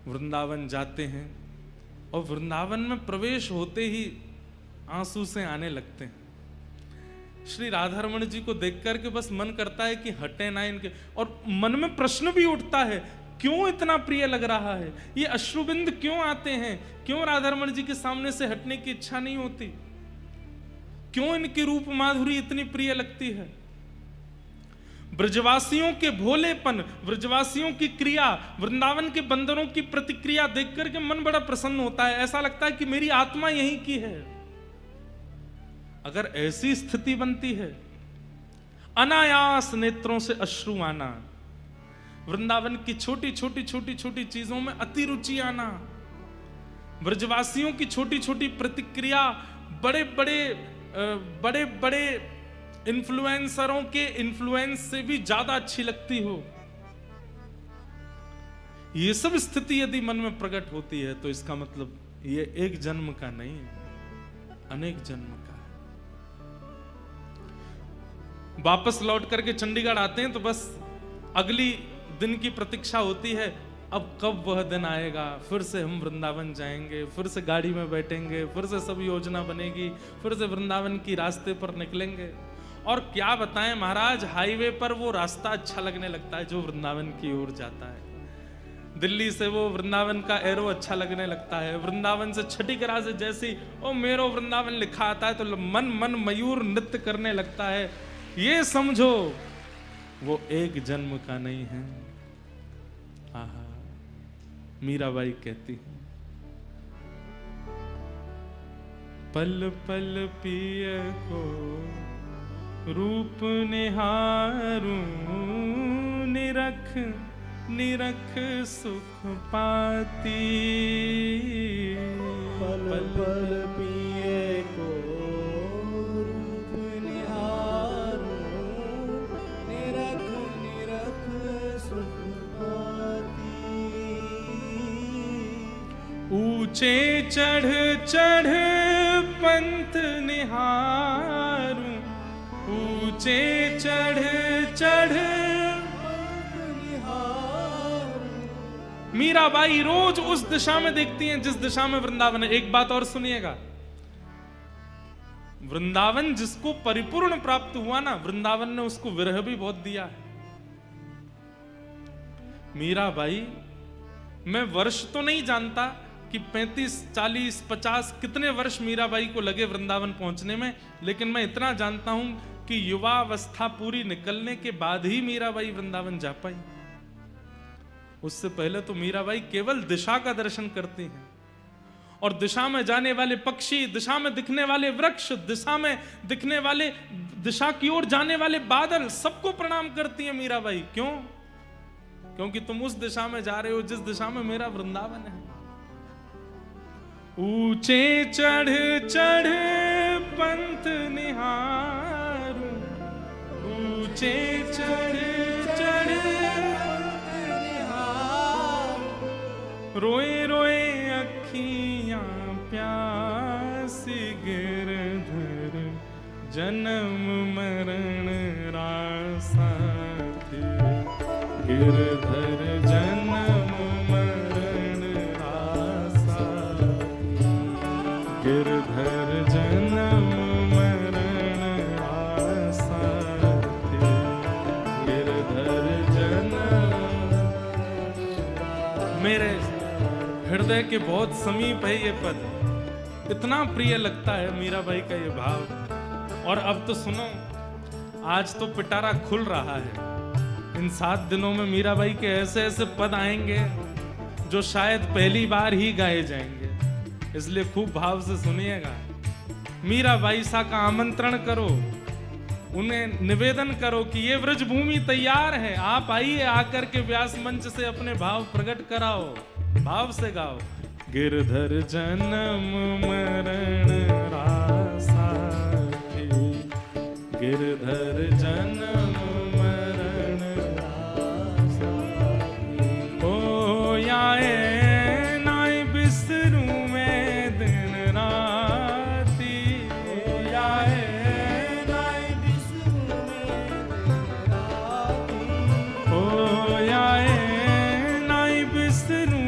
वृंदावन जाते हैं और वृंदावन में प्रवेश होते ही आंसू से आने लगते हैं। श्री राधा रमण जी को देख करके बस मन करता है कि हटे ना इनके, और मन में प्रश्न भी उठता है, क्यों इतना प्रिय लग रहा है, ये अश्रुबिंद क्यों आते हैं, क्यों राधा रमण जी के सामने से हटने की इच्छा नहीं होती, क्यों इनकी रूप माधुरी इतनी प्रिय लगती है। ब्रजवासियों के भोलेपन, ब्रजवासियों की क्रिया, वृंदावन के बंदरों की प्रतिक्रिया देख करके मन बड़ा प्रसन्न होता है, ऐसा लगता है कि मेरी आत्मा यहीं की है। अगर ऐसी स्थिति बनती है, अनायास नेत्रों से अश्रु आना, वृंदावन की छोटी छोटी छोटी छोटी चीजों में अति रुचि आना, ब्रजवासियों की छोटी छोटी प्रतिक्रिया बड़े बड़े इन्फ्लुएंसरों के इन्फ्लुएंस से भी ज्यादा अच्छी लगती हो, ये सब स्थिति यदि मन में प्रकट होती है तो इसका मतलब ये एक जन्म का नहीं है, अनेक जन्म का है। वापस लौट करके चंडीगढ़ आते हैं तो बस अगली दिन की प्रतीक्षा होती है, अब कब वह दिन आएगा, फिर से हम वृंदावन जाएंगे, फिर से गाड़ी में बैठेंगे, फिर से सब योजना बनेगी, फिर से वृंदावन की रास्ते पर निकलेंगे। और क्या बताएं महाराज, हाईवे पर वो रास्ता अच्छा लगने लगता है जो वृंदावन की ओर जाता है। दिल्ली से वो वृंदावन का एरो अच्छा लगने लगता है। वृंदावन से छठी करा से जैसी ओ मेरो वृंदावन लिखा आता है तो मन मन मयूर नृत्य करने लगता है। ये समझो वो एक जन्म का नहीं है। आहा, मीराबाई कहती है, पल पल पिय को रूप निहारूं, निरख निरख सुख पाती। पल पल पिए को रूप निहारूं, निरख निरख सुख पाती। ऊंचे चढ़ चढ़ पंथ निहारूं, ऊंचे चढ़ चढ़। मीराबाई रोज उस दिशा में देखती हैं जिस दिशा में वृंदावन है। एक बात और सुनिएगा, वृंदावन जिसको परिपूर्ण प्राप्त हुआ ना, वृंदावन ने उसको विरह भी बहुत दिया है। मीराबाई, मैं वर्ष तो नहीं जानता कि 35, 40, 50 कितने वर्ष मीराबाई को लगे वृंदावन पहुंचने में, लेकिन मैं इतना जानता हूं कि युवावस्था पूरी निकलने के बाद ही मीराबाई वृंदावन जा पाई। उससे पहले तो मीराबाई केवल दिशा का दर्शन करती हैं, और दिशा में जाने वाले पक्षी, दिशा में दिखने वाले वृक्ष, दिशा में दिखने वाले, दिशा की ओर जाने वाले बादल, सबको प्रणाम करती हैं मीराबाई। क्यों? क्योंकि तुम उस दिशा में जा रहे हो जिस दिशा में मेरा वृंदावन है। ऊंचे चढ़ चढ़ पंथ निहारूं, ऊंचे चढ़ चढ़ रोए रोए अखियां प्यासी, गिरधर जन्म मरण रासा थी, गिरधर जन्म मरण रासा थी, गिरधर जन्म मरण रासा थी, गिरधर जन्म। मेरे हृदय के बहुत समीप है ये पद, इतना प्रिय लगता है मीराबाई का ये भाव। और अब तो सुनो, आज तो पिटारा खुल रहा है। इन 7 दिनों में मीराबाई के ऐसे ऐसे पद आएंगे जो शायद पहली बार ही गाए जाएंगे, इसलिए खूब भाव से सुनिएगा। मीराबाई सा का आमंत्रण करो, उन्हें निवेदन करो कि ये व्रज भूमि तैयार है, आप आइए, आकर के व्यास मंच से अपने भाव प्रकट कराओ, भाव से गाओ। गिरधर जन्म मरण रासा थी, गिरधर जन्म मरण रासा थी। ओ याए नाई बिसरू में दिन राती, याए नाई बिसरू में दिन राती, ओ याए नाई बिसरू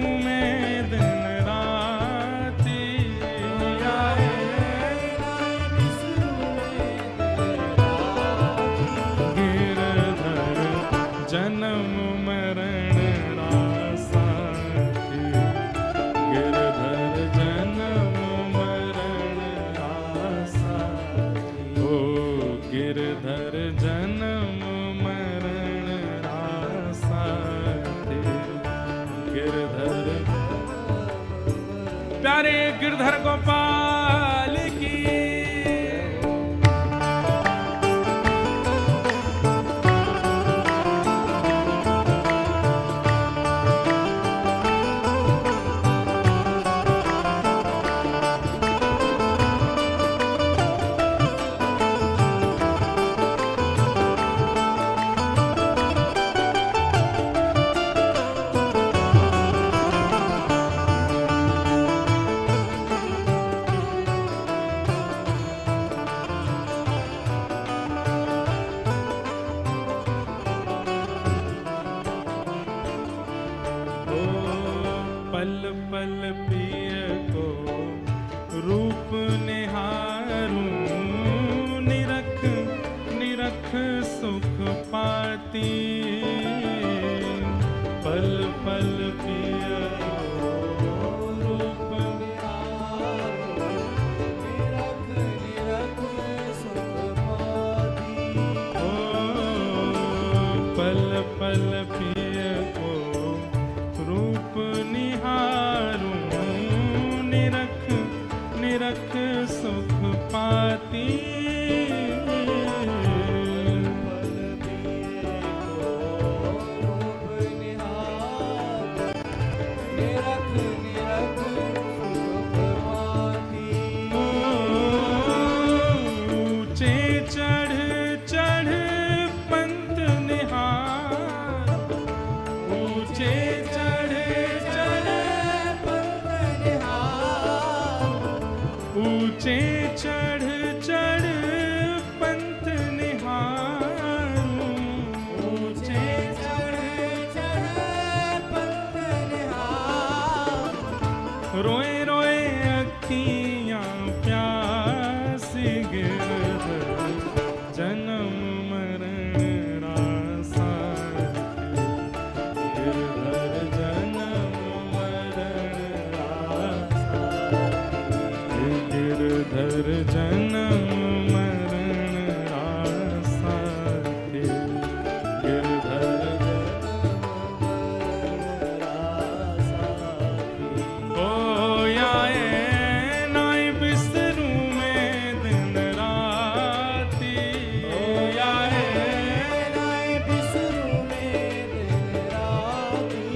प्यारे गिरधर गोपाल की। ऊंचे चढ़ चढ़ पंथ निहारूं, ऊंचे चढ़ चढ़ पंथ निहारूं, रोए रोए अखियां प्यासी गिरधर जन्म मरण रासा गिरधर जन्म मरण रासा गिरधर जन्म मरण रासा गिरधर ओ याए नाई बिस्तरू में दिन राती, ओ याए नाए बिसरू में दिन राती,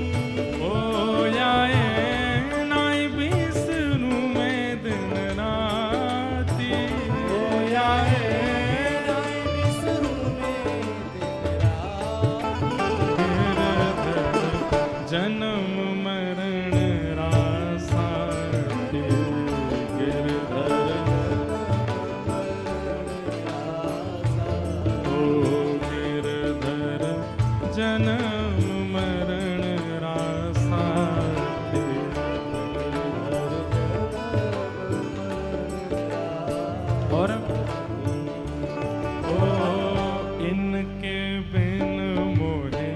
ओ याए नाई बिस्तरू में दिन राती, ओ याए नाए बिसरू में दिन राती, गिरधर जन्म मरण रासा गिरधर ओ गिरधर जन्म मरण रासा और ओ इनके बिन मोहे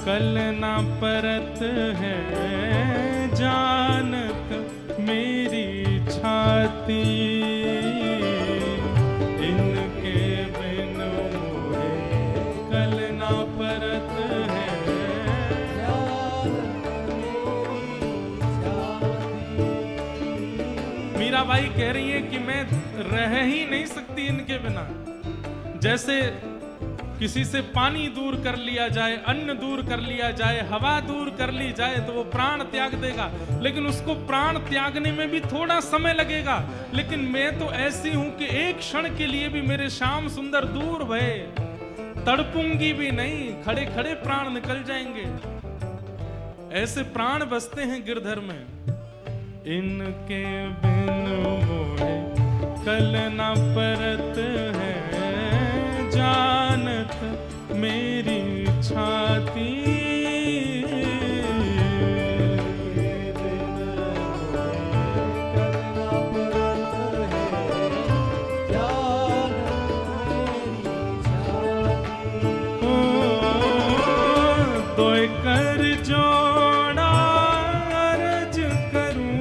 कल ना परत है जानत मेरी छाती, इनके बिन मोहे कल ना परत है मीराबाई कह रही है कि मैं रह ही नहीं सकती इनके बिना। जैसे किसी से पानी दूर कर लिया जाए, अन्न दूर कर लिया जाए, हवा दूर कर ली जाए तो वो प्राण त्याग देगा, लेकिन उसको प्राण त्यागने में भी थोड़ा समय लगेगा। लेकिन मैं तो ऐसी हूं कि एक क्षण के लिए भी मेरे श्याम सुंदर दूर भये तड़पूंगी भी नहीं, खड़े खड़े प्राण निकल जाएंगे। ऐसे प्राण बसते हैं गिरधर में। इनके बिन मोहे कल न परत है जानत मेरी छाती, तोय कर जोड़ा अर्ज करूं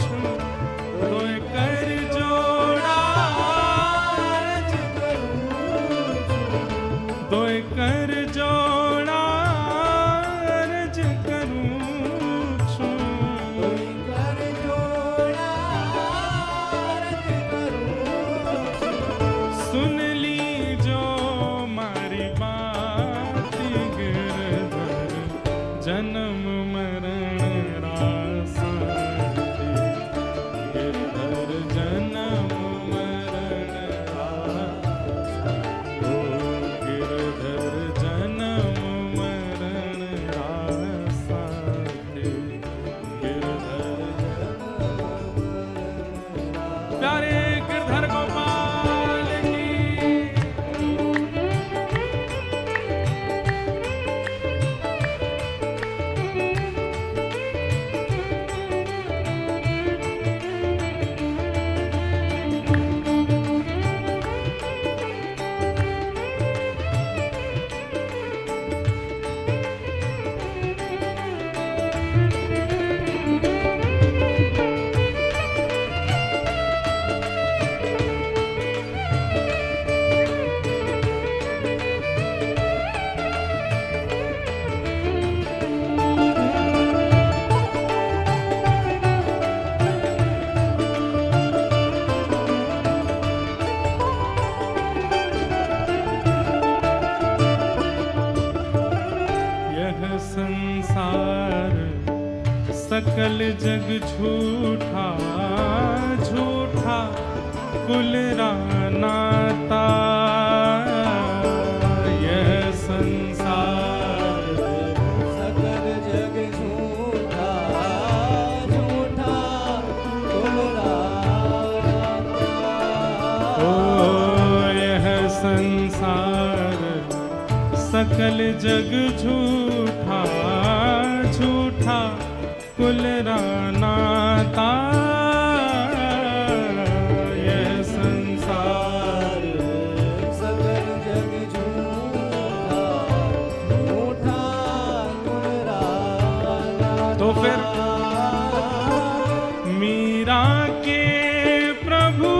छू, तोय कर जोड़ा अर्ज करूं छू, तोय कर जोड़ा अर्ज करूं छू, तोय कर जोड़ा अर्ज करूं छू, सुन ली जो मारी बात गिरधर जन्म मरण रासा, गिरधर जन्म मरण रासा, ओ गिरधर जन्म मरण रासा, गिरधर प्यारे गिरधर गोपाल की। यह संसार सकल जग झूठा, झूठा कुल नाता, यह संसार सकल जग झूठा, झूठा कुल राता, कल जग झूठा झूठा कुल रानाता, यह संसार सकल जग झूठा झूठा कुराना। तो फिर मीरा के प्रभु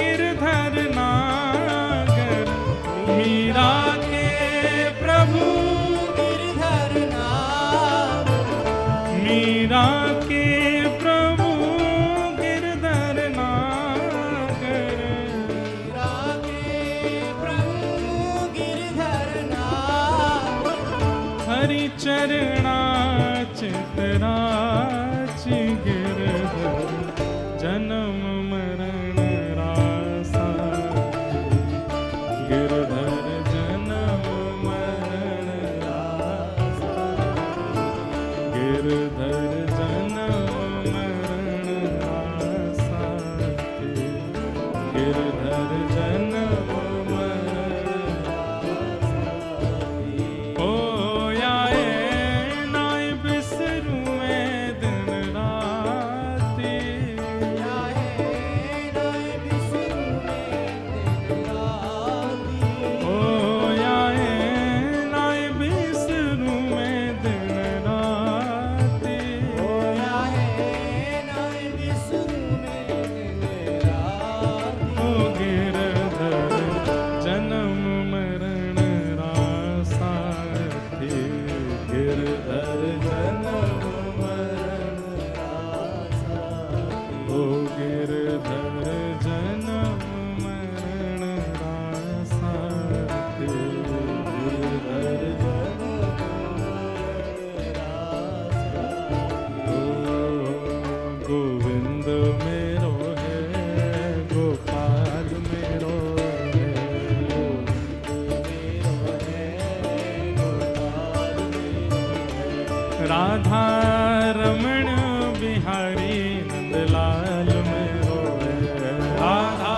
गिरधर नागर, मीरा के प्रभु गिरधर नागर, मीरा के प्रभु गिरधर नागर, मीरा के प्रभु गिरधर नागर, हरि चरणा चितराच गिरधर, जन्म मरण रासा, गिरधर जन्म मरण रासा, गिरधर जन्म मरण रासा, गिरधर जन्म मरण ओ आए नाय बिसरू मैं दिन राती, ओ आए नाय बिसरू मैं दिन राती, ओ गिरधर जन्म मरण रासा, गिरधर जन्म मरण रासा, ओ गिरधर जन्म मरण रासा, गिरधर ओ गोविंद मेरो है, गोपाल मेरो है, राधा रमण बिहारी नंदलाल मेरो है, राधा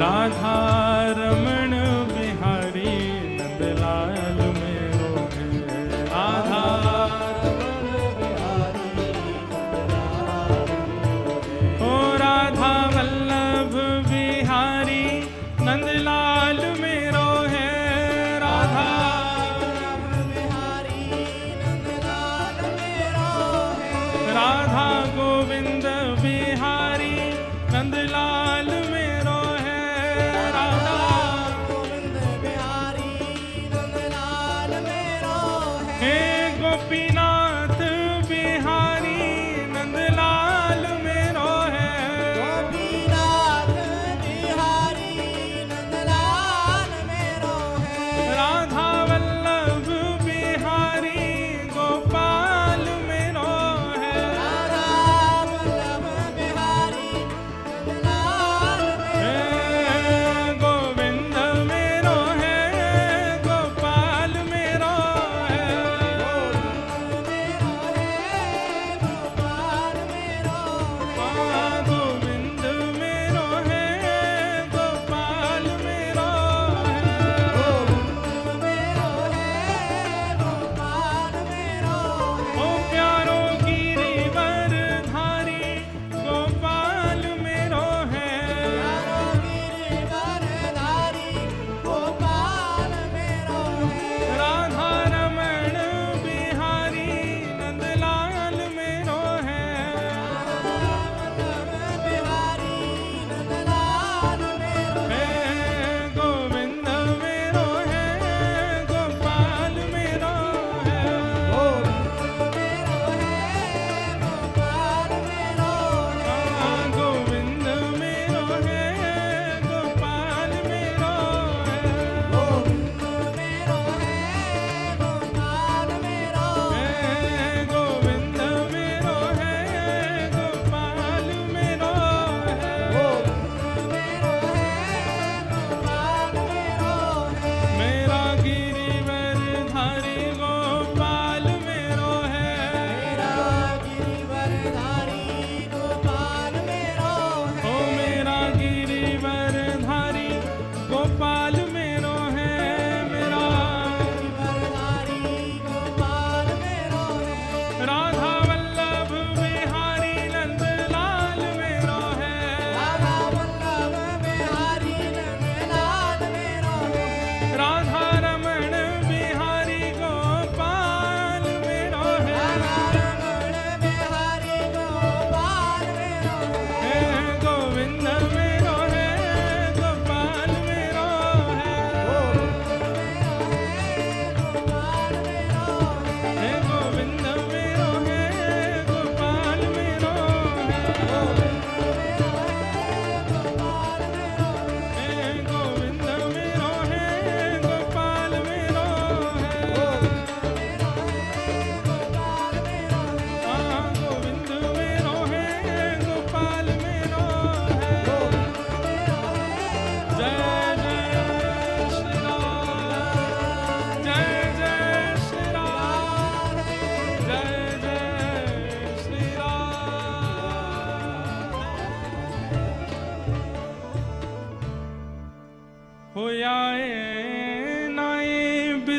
राधा रमण बिहारी नंदलाल मेरो है, राधा ओ राधा वल्लभ बिहारी नंदलाल मेरो है, राधा राधा गोविंद बिहारी नंदलाल मेरो है, राधा हे गोपीनाथ बिहारी नंदलाल मेरो है, राधा वल्लभ बिहारी गोपाल मेरो है, हे गोविंद मेरो है, गोपाल मेरो है,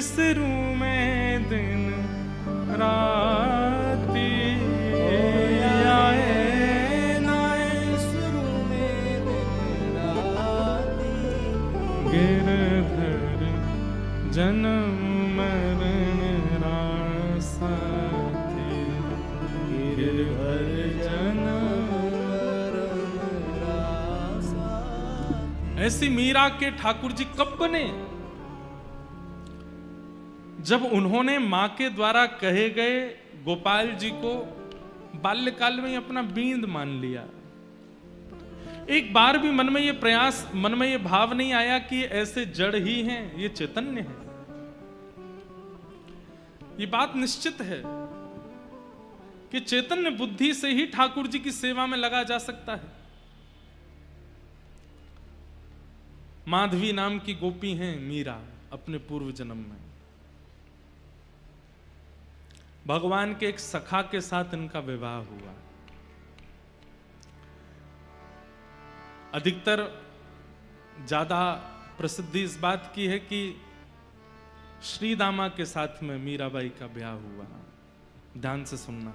बिसरू मैं दिन राती आए गिरधर जन्म मरण रासाती गिरधर जन्म मरण रासाती। ऐसी मीरा के ठाकुर जी कब बने? जब उन्होंने मां के द्वारा कहे गए गोपाल जी को बाल्यकाल में अपना बींद मान लिया। एक बार भी मन में ये प्रयास, मन में ये भाव नहीं आया कि ये ऐसे जड़ ही हैं, ये चैतन्य है। ये बात निश्चित है कि चैतन्य बुद्धि से ही ठाकुर जी की सेवा में लगा जा सकता है। माधवी नाम की गोपी हैं मीरा, अपने पूर्व जन्म में भगवान के एक सखा के साथ इनका विवाह हुआ। अधिकतर ज्यादा प्रसिद्धि इस बात की है कि श्री दामा के साथ में मीराबाई का ब्याह हुआ। ध्यान से सुनना,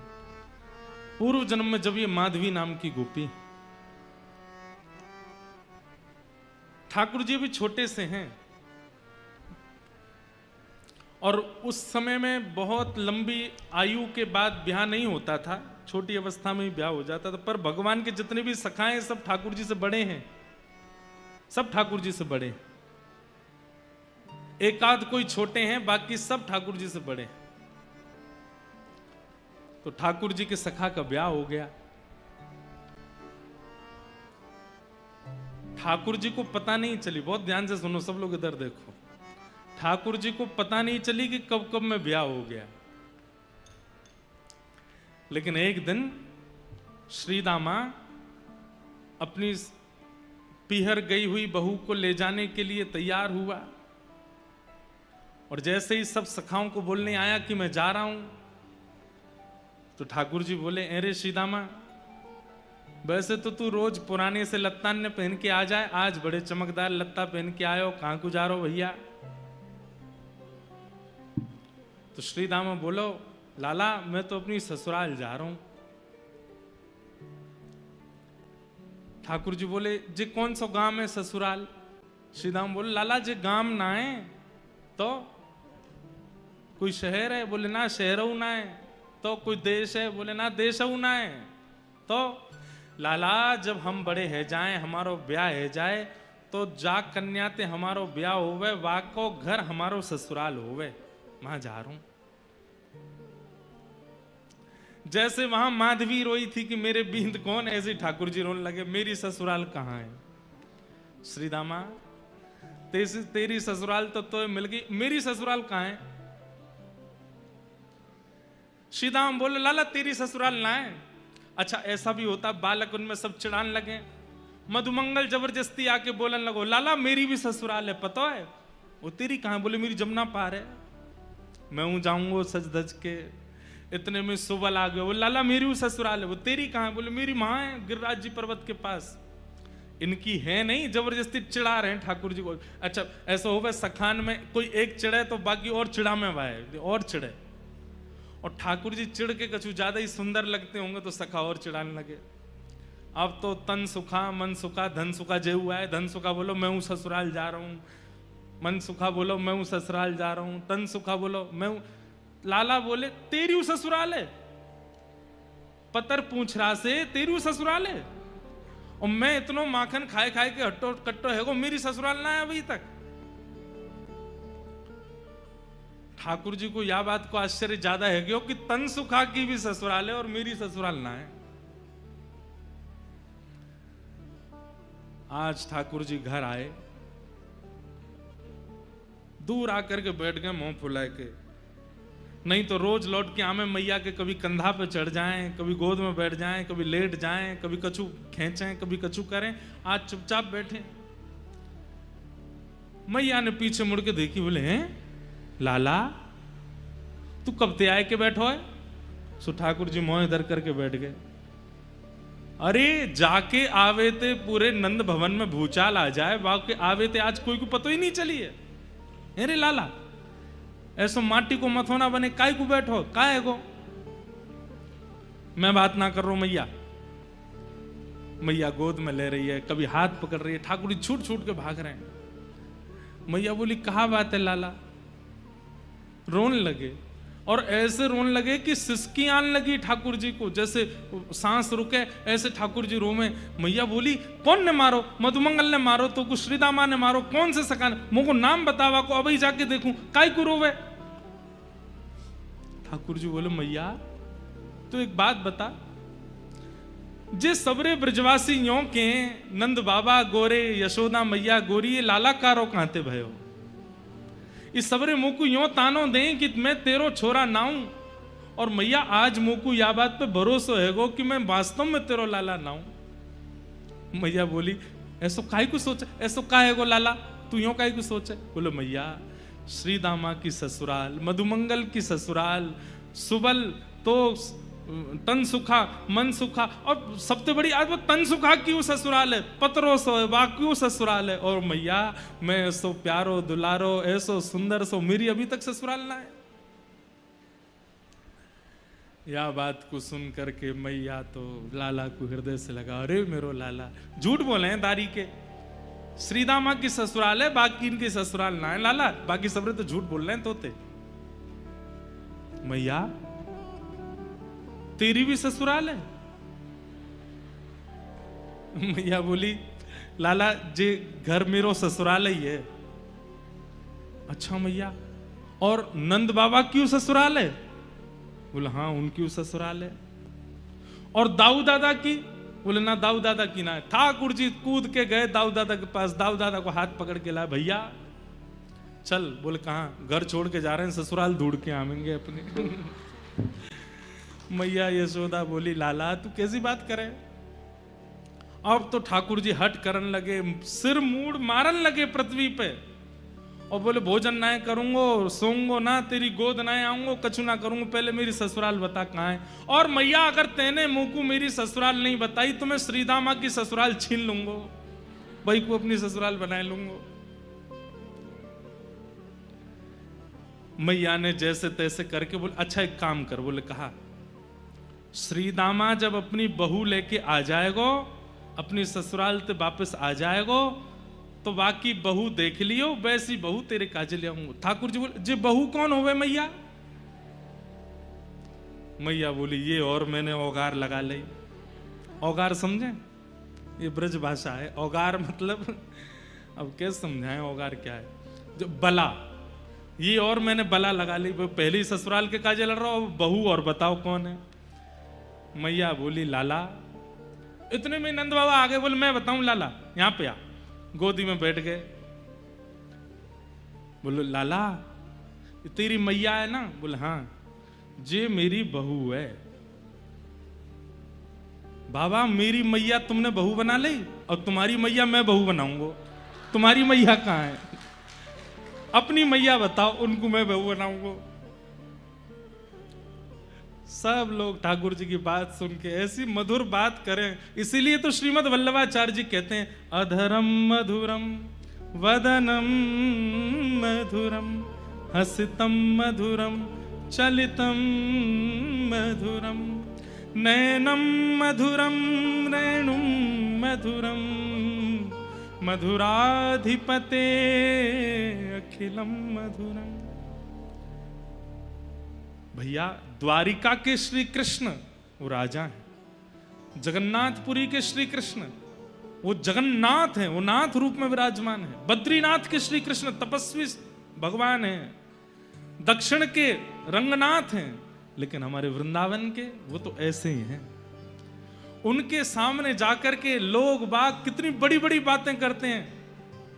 पूर्व जन्म में जब ये माधवी नाम की गोपी, ठाकुर जी भी छोटे से हैं और उस समय में बहुत लंबी आयु के बाद ब्याह नहीं होता था, छोटी अवस्था में ही ब्याह हो जाता था। पर भगवान के जितने भी सखाएं सब ठाकुर जी से बड़े हैं, सब ठाकुर जी से बड़े। एक आध कोई छोटे हैं, बाकी सब ठाकुर जी से बड़े। तो ठाकुर जी के सखा का ब्याह हो गया। ठाकुर जी को पता नहीं चली, बहुत ध्यान से सुनो सब लोग, इधर देखो। ठाकुर जी को पता नहीं चली कि कब कब में ब्याह हो गया। लेकिन एक दिन श्री दामा अपनी पीहर गई हुई बहू को ले जाने के लिए तैयार हुआ और जैसे ही सब सखाओं को बोलने आया कि मैं जा रहा हूं, तो ठाकुर जी बोले, अरे श्री दामा, वैसे तो तू रोज पुराने से लत्तान ने पहन के आ जाए, आज बड़े चमकदार लत्ता पहन के आए हो, कहां को जा रहे हो भैया? तो श्री दामा बोलो, लाला मैं तो अपनी ससुराल जा रहा हूं। ठाकुर जी बोले, जे कौन सा गांव है ससुराल? श्री दामा बोले, लाला जे गांव ना है तो कोई शहर है? बोले ना शहर ना है। तो कोई देश है? बोले ना देश ना है। तो लाला जब हम बड़े है जाए, हमारो ब्याह है जाए, तो जा कन्याते हमारो ब्याह होवे, वाको घर हमारो ससुराल होवे, वहां जा रहा हूं। जैसे वहां माधवी रोई थी कि मेरे बींद कौन, ऐसे ठाकुर जी रोने लगे, मेरी ससुराल कहां है? श्री दामा तेरी ससुराल तो मिल गई, मेरी ससुराल कहां है? श्री दामा बोले, लाला तेरी ससुराल ना है। अच्छा ऐसा भी होता, बालक उनमें सब चिढ़ाने लगे। मधुमंगल जबरदस्ती आके बोलने लगो, लाला मेरी भी ससुराल है, पता है? वो तेरी कहां? बोले मेरी जमुना पार है, मैं हूं जाऊंगा सज धज के। इतने में सुबल आ गए, वो लाला मेरी भी ससुराल है। वो तेरी कहां? बोले मेरी मां है गिरिराज जी पर्वत के पास। इनकी है नहीं, जबरदस्ती चिढ़ा रहे हैं ठाकुर जी को। अच्छा ऐसा हो, सखान में कोई एक चिढ़े तो बाकी और चिढ़ा में वाए और चिढ़े, और ठाकुर जी चिढ़ के कछु ज्यादा ही सुंदर लगते होंगे तो सखा और चिढ़ाने लगे। अब तो तन सुखा मन सुखा धन सुखा जे हुआ है। धन सुखा बोलो मैं हूं ससुराल जा रहा हूं, मन सुखा बोलो मैं हूं ससुराल जा रहा हूं, तन सुखा बोलो मैं हूं। लाला बोले तेरी ससुराल है, पतर पूछ रहा से तेरी ससुराल है, और मैं इतनो माखन खाए खाए के हट्टो कट्टो है, मेरी ससुराल ना है अभी तक। ठाकुर जी को यह बात को आश्चर्य ज्यादा है कि तन सुखा की भी ससुराल है और मेरी ससुराल ना है। आज ठाकुर जी घर आए, दूर आकर के बैठ गए मुंह फुलाए के। नहीं तो रोज लौट के आमे मैया के कभी कंधा पे चढ़ जाएं, कभी गोद में बैठ जाएं, कभी लेट जाएं, कभी कछु खींचें, कभी कछु करें। आज चुपचाप बैठे। मैया ने पीछे मुड़ के देखी, बोले हैं लाला तू कब ते आए के बैठो है? सो ठाकुर जी मोह इधर करके बैठ गए। अरे जाके आवे थे पूरे नंद भवन में भूचाल आ जाए, बाकी आवे थे आज कोई को पता ही नहीं चली है। अरे लाला ऐसो माटी को मथोना बने, काय को बैठो, काय को। मैं बात ना कर रहा हूं मैया। मैया गोद में ले रही है, कभी हाथ पकड़ रही है, ठाकुर जी छूट छूट के भाग रहे हैं। मैया बोली कहा बात है लाला। रोने लगे, और ऐसे रोने लगे कि सिसकी आने लगी ठाकुर जी को, जैसे सांस रुके ऐसे ठाकुर जी रोवे। मैया बोली कौन ने मारो? मधुमंगल ने मारो तो कुछ श्रीदामा ने मारो, कौन से सका ने? मुझको नाम बतावा को अभी जाके देखूं, काय को रोवे? ठाकुर जी बोले मैया तो एक बात बता, जे सबरे ब्रजवासी यों के नंद बाबा गोरे, यशोदा मैया गोरी, ये लाला कारो कहते भयो। इस सबरे मुकु यों तानो दे कि मैं तेरो छोरा नाऊं, और मैया आज मुकु या बात पे भरोसा हैगो कि मैं वास्तव में तेरो लाला नाऊं। मैया बोली ऐसो काहे को सोचे, ऐसो काहे को लाला, तू यों काहे को सोचे? बोले मैया श्री दामा की ससुराल, मधुमंगल की ससुराल, सुबल तो तन सुखा मन सुखा, और सबसे बड़ी आज वो तन सुखा क्यों ससुराल है, पतरो सो है क्यों ससुराल है। और मैया मैं ऐसो प्यारो दुलारो ऐसो सुंदर सो मेरी अभी तक ससुराल ना है। या बात को सुन करके मैया तो लाला को हृदय से लगा, अरे मेरो लाला झूठ बोले हैं दारी के, श्रीदामा की ससुराल है बाकी इनकी ससुराल ना है लाला, बाकी सबरे तो झूठ बोल रहे हैं तोते। मैया तेरी भी ससुराल है? मैया बोली लाला जे घर मेरो ससुराल ही है। अच्छा मैया और नंद बाबा क्यों ससुराल है? बोले हाँ उनकी ससुराल है। और दाऊ दादा की? बोले ना दाऊ दादा की ना है। ठाकुर जी कूद के गए दाऊ दादा के पास, दाऊ दादा को हाथ पकड़ के लाए, भैया चल। बोले कहाँ? घर छोड़ के जा रहे हैं, ससुराल ढूंढ के आवेंगे अपने। मैया यशोदा बोली लाला तू कैसी बात करे? अब तो ठाकुर जी हट करने लगे, सिर मूड मारन लगे पृथ्वी पे, और बोले भोजन ना करूंगो, सोऊंगो ना, तेरी गोद ना आऊंगो, कछु ना करूंगो, पहले मेरी ससुराल बता कहाँ है। और मैया अगर तेने मुंह को मेरी ससुराल नहीं बताई तो मैं श्रीदामा की ससुराल छीन लूंगो, भाई को अपनी ससुराल बना लूंगो। मैया ने जैसे तैसे करके बोले अच्छा एक काम कर। बोले कहा श्रीदामा जब अपनी बहू लेके आ जाएगो, अपनी ससुराल ते वापस आ जाएगो, तो बाकी बहू देख लियो, वैसी बहू तेरे काजे ले आऊंगा। ठाकुर जी बोले जे बहू कौन होवे मैया? मैया बोली ये और मैंने औगार लगा ली। औगार समझे? ये ब्रज भाषा है। औगार मतलब अब कैसे समझाएं औगार क्या है? जो बला, ये और मैंने बला लगा ली। पहले ही ससुराल के काजे लड़ रहा हो, बहू और बताओ कौन है? मैया बोली लाला। इतने में नंद बाबा आगे बोले मैं बताऊं लाला, यहां पे आ। गोदी में बैठ गए। बोलो लाला तेरी मैया है ना? बोले हाँ। जे मेरी बहू है। बाबा मेरी मैया तुमने बहू बना ली और तुम्हारी मैया मैं बहू बनाऊंगा। तुम्हारी मैया कहाँ है? अपनी मैया बताओ, उनको मैं बहू बनाऊंगा। सब लोग ठाकुर जी की बात सुन के ऐसी मधुर बात करें। इसीलिए तो श्रीमद् वल्लभाचार्य जी कहते हैं अधरम मधुरम वदनम मधुरम हसितम मधुरम चलितम मधुरम नैनम मधुरम रेणुम मधुरम मधुराधिपते अखिलम मधुरम। भैया द्वारिका के श्री कृष्ण वो राजा हैं, जगन्नाथपुरी के श्री कृष्ण वो जगन्नाथ हैं, वो नाथ रूप में विराजमान है। बद्रीनाथ के श्री कृष्ण तपस्वी भगवान हैं, दक्षिण के रंगनाथ हैं, लेकिन हमारे वृंदावन के वो तो ऐसे ही हैं। उनके सामने जाकर के लोग बाग कितनी बड़ी बड़ी बातें करते हैं,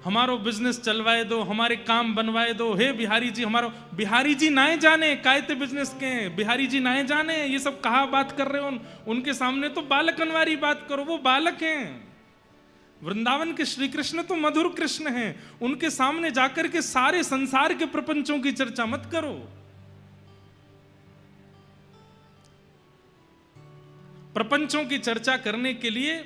हमारो बिजनेस चलवाए दो, हमारे काम बनवाए दो, हे बिहारी जी हमारो। बिहारी जी नाए जाने कायते बिजनेस के, बिहारी जी नाए जाने ये सब कहा बात कर रहे हो। उनके सामने तो बालकन वाली बात करो, वो बालक हैं। वृंदावन के श्री कृष्ण तो मधुर कृष्ण हैं, उनके सामने जाकर के सारे संसार के प्रपंचों की चर्चा मत करो। प्रपंचों की चर्चा करने के लिए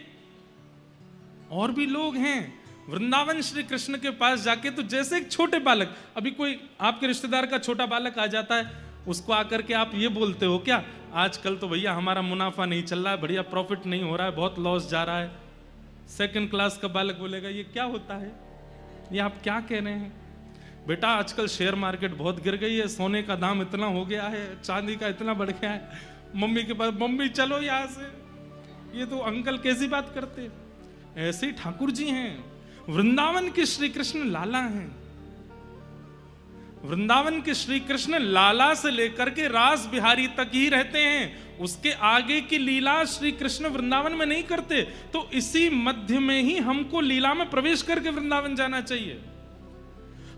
और भी लोग हैं। वृंदावन श्री कृष्ण के पास जाके तो जैसे एक छोटे बालक, अभी कोई आपके रिश्तेदार का छोटा बालक आ जाता है, उसको आकर के आप ये बोलते हो क्या, आजकल तो भैया हमारा मुनाफा नहीं चल रहा है, बढ़िया प्रॉफिट नहीं हो रहा है, बहुत लॉस जा रहा है। सेकंड क्लास का बालक बोलेगा ये क्या होता है, ये आप क्या कह रहे हैं? बेटा आजकल शेयर मार्केट बहुत गिर गई है, सोने का दाम इतना हो गया है, चांदी का इतना बढ़ गया है। मम्मी के पास, मम्मी चलो यहाँ से, ये तो अंकल कैसी बात करते। ऐसे ही ठाकुर जी हैं, वृंदावन के श्री कृष्ण लाला हैं। वृंदावन के श्री कृष्ण लाला से लेकर के रास बिहारी तक ही रहते हैं, उसके आगे की लीला श्री कृष्ण वृंदावन में नहीं करते। तो इसी मध्य में ही हमको लीला में प्रवेश करके वृंदावन जाना चाहिए।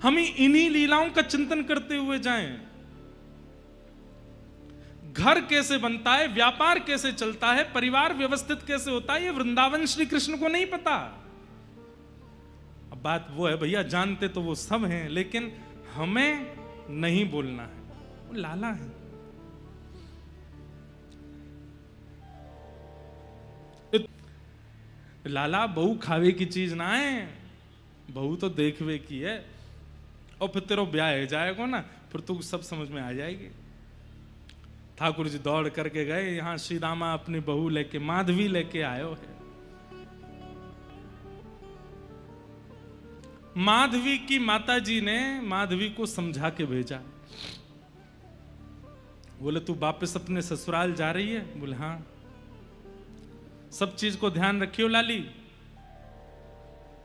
हम इन्हीं लीलाओं का चिंतन करते हुए जाएं। घर कैसे बनता है, व्यापार कैसे चलता है, परिवार व्यवस्थित कैसे होता है, ये वृंदावन श्री कृष्ण को नहीं पता। अब बात वो है भैया, जानते तो वो सब हैं, लेकिन हमें नहीं बोलना है, वो लाला है। लाला बहू खावे की चीज ना है, बहू तो देखवे की है। और फिर तेरा ब्याह है जाएगा ना, फिर तो सब समझ में आ जाएगी। ठाकुर जी दौड़ करके गए, यहां श्री रामा अपनी बहू लेके, माधवी लेके आयो है। माधवी की माता जी ने माधवी को समझा के भेजा। बोले तू वापस अपने ससुराल जा रही है? बोले हाँ। सब चीज को ध्यान रखियो लाली,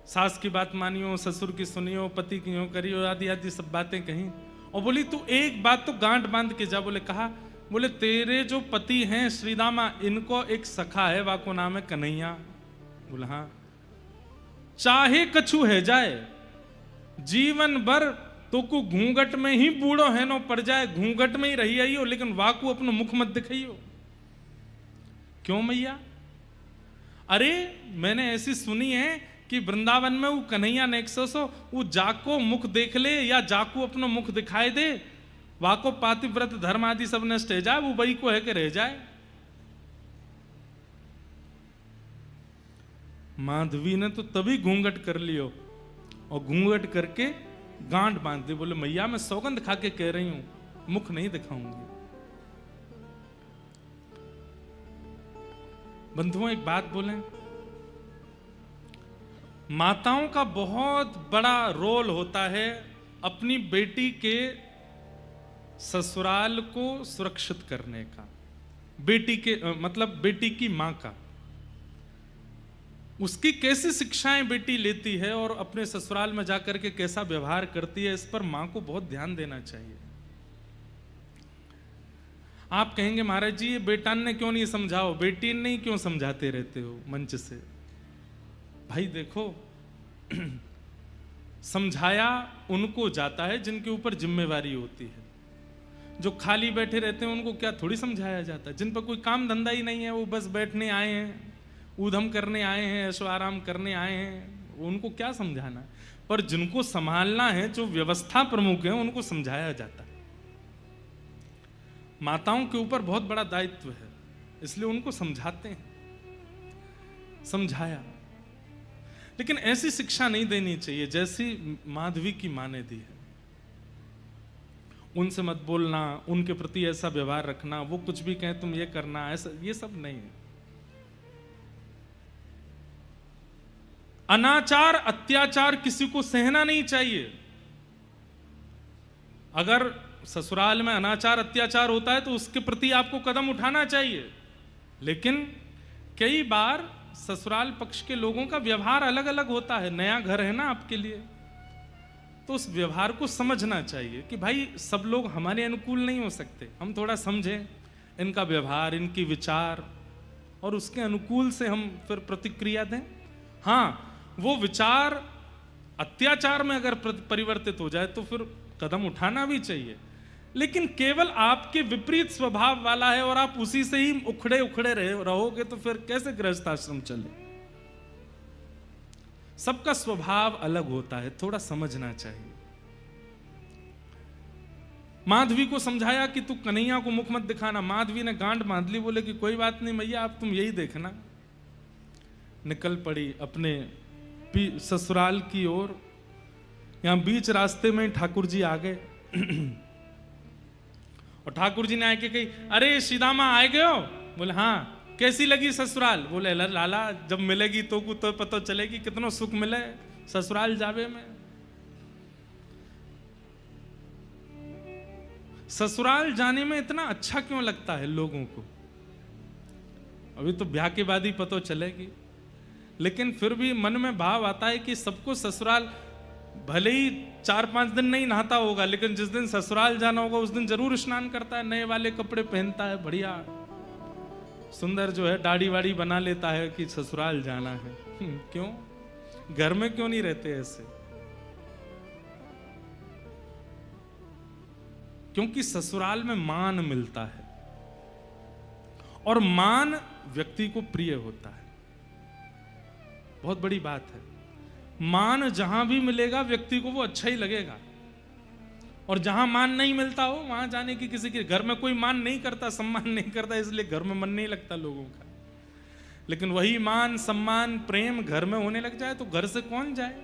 सास की बात मानियो, ससुर की सुनियो, पति की यूं करियो, आदि आदि सब बातें कहीं। और बोली तू एक बात तो गांठ बांध के जा। बोले कहा? बोले तेरे जो पति हैं श्री रामा, इनको एक सखा है, वाको नाम है कन्हैया। बोले हाँ। चाहे कछु है जाए, जीवन भर तो को घूंघट में ही बूढ़ो है नो पड़ जाए, घूंघट में ही रही आइयो, लेकिन वाकू अपनो मुख मत दिखाइयो। क्यों मैया? अरे मैंने ऐसी सुनी है कि वृंदावन में वो कन्हैया नेक्सो वो जाको मुख देख ले या जाको अपनो मुख दिखाई दे, वाको पातिव्रत धर्म आदि सब नष्ट हो जाए, वो वही को है कि रह जाए। माधवी ने तो तभी घूंघट कर लियो, और घूंघट करके गांठ बांध दी। बोले मैया मैं सौगंध खा के कह रही हूं, मुख नहीं दिखाऊंगी। बंधुओं एक बात बोलें, माताओं का बहुत बड़ा रोल होता है अपनी बेटी के ससुराल को सुरक्षित करने का। बेटी के मतलब बेटी की मां का, उसकी कैसी शिक्षाएं बेटी लेती है और अपने ससुराल में जाकर के कैसा व्यवहार करती है, इस पर मां को बहुत ध्यान देना चाहिए। आप कहेंगे महाराज जी ये बेटान ने क्यों नहीं समझाओ, बेटी ने क्यों समझाते रहते हो मंच से? भाई देखो, समझाया उनको जाता है जिनके ऊपर जिम्मेवारी होती है। जो खाली बैठे रहते हैं उनको क्या थोड़ी समझाया जाता है? जिन पर कोई काम धंधा ही नहीं है, वो बस बैठने आए हैं, ऊधम करने आए हैं, ऐशो आराम करने आए हैं, उनको क्या समझाना? पर जिनको संभालना है, जो व्यवस्था प्रमुख है, उनको समझाया जाता है। माताओं के ऊपर बहुत बड़ा दायित्व है, इसलिए उनको समझाते हैं, समझाया। लेकिन ऐसी शिक्षा नहीं देनी चाहिए जैसी माधवी की मां ने दी है। उनसे मत बोलना, उनके प्रति ऐसा व्यवहार रखना, वो कुछ भी कहें तुम ये करना, ऐसा ये सब नहीं है। अनाचार अत्याचार किसी को सहना नहीं चाहिए। अगर ससुराल में अनाचार अत्याचार होता है तो उसके प्रति आपको कदम उठाना चाहिए। लेकिन कई बार ससुराल पक्ष के लोगों का व्यवहार अलग अलग होता है। नया घर है ना आपके लिए, तो उस व्यवहार को समझना चाहिए कि भाई सब लोग हमारे अनुकूल नहीं हो सकते, हम थोड़ा समझें इनका व्यवहार, इनकी विचार, और उसके अनुकूल से हम फिर प्रतिक्रिया दें। हाँ, वो विचार अत्याचार में अगर परिवर्तित हो जाए तो फिर कदम उठाना भी चाहिए। लेकिन केवल आपके विपरीत स्वभाव वाला है और आप उसी से ही उखड़े उखड़े रहोगे तो फिर कैसे गृहस्थ आश्रम चले? सबका स्वभाव अलग होता है, थोड़ा समझना चाहिए। माधवी को समझाया कि तू कन्हैया को मुख मत दिखाना। माधवी ने गांठ बांध ली, बोले कि कोई बात नहीं मैया, अब तुम यही देखना। निकल पड़ी अपने ससुराल की ओर। यहां बीच रास्ते में ठाकुर जी आ गए और ठाकुर जी ने आके कही, अरे सीदामा आए गए हो? बोले हाँ। कैसी लगी ससुराल? बोले लाला जब मिलेगी तो पता चलेगी कितना सुख मिले ससुराल जावे में। ससुराल जाने में इतना अच्छा क्यों लगता है लोगों को? अभी तो ब्याह के बाद ही पता चलेगी, लेकिन फिर भी मन में भाव आता है कि सबको ससुराल, भले ही 4-5 दिन नहीं नहाता होगा, लेकिन जिस दिन ससुराल जाना होगा उस दिन जरूर स्नान करता है, नए वाले कपड़े पहनता है, बढ़िया सुंदर जो है दाढ़ी वाड़ी बना लेता है कि ससुराल जाना है। क्यों? घर में क्यों नहीं रहते ऐसे? क्योंकि ससुराल में मान मिलता है और मान व्यक्ति को प्रिय होता है। बहुत बड़ी बात है। मान जहां भी मिलेगा व्यक्ति को वो अच्छा ही लगेगा, और जहां मान नहीं मिलता हो वहां जाने की किसी के घर में कोई मान नहीं करता, सम्मान नहीं करता, इसलिए घर में मन नहीं लगता लोगों का। लेकिन वही मान, सम्मान, प्रेम घर में होने लग जाए तो घर से कौन जाए?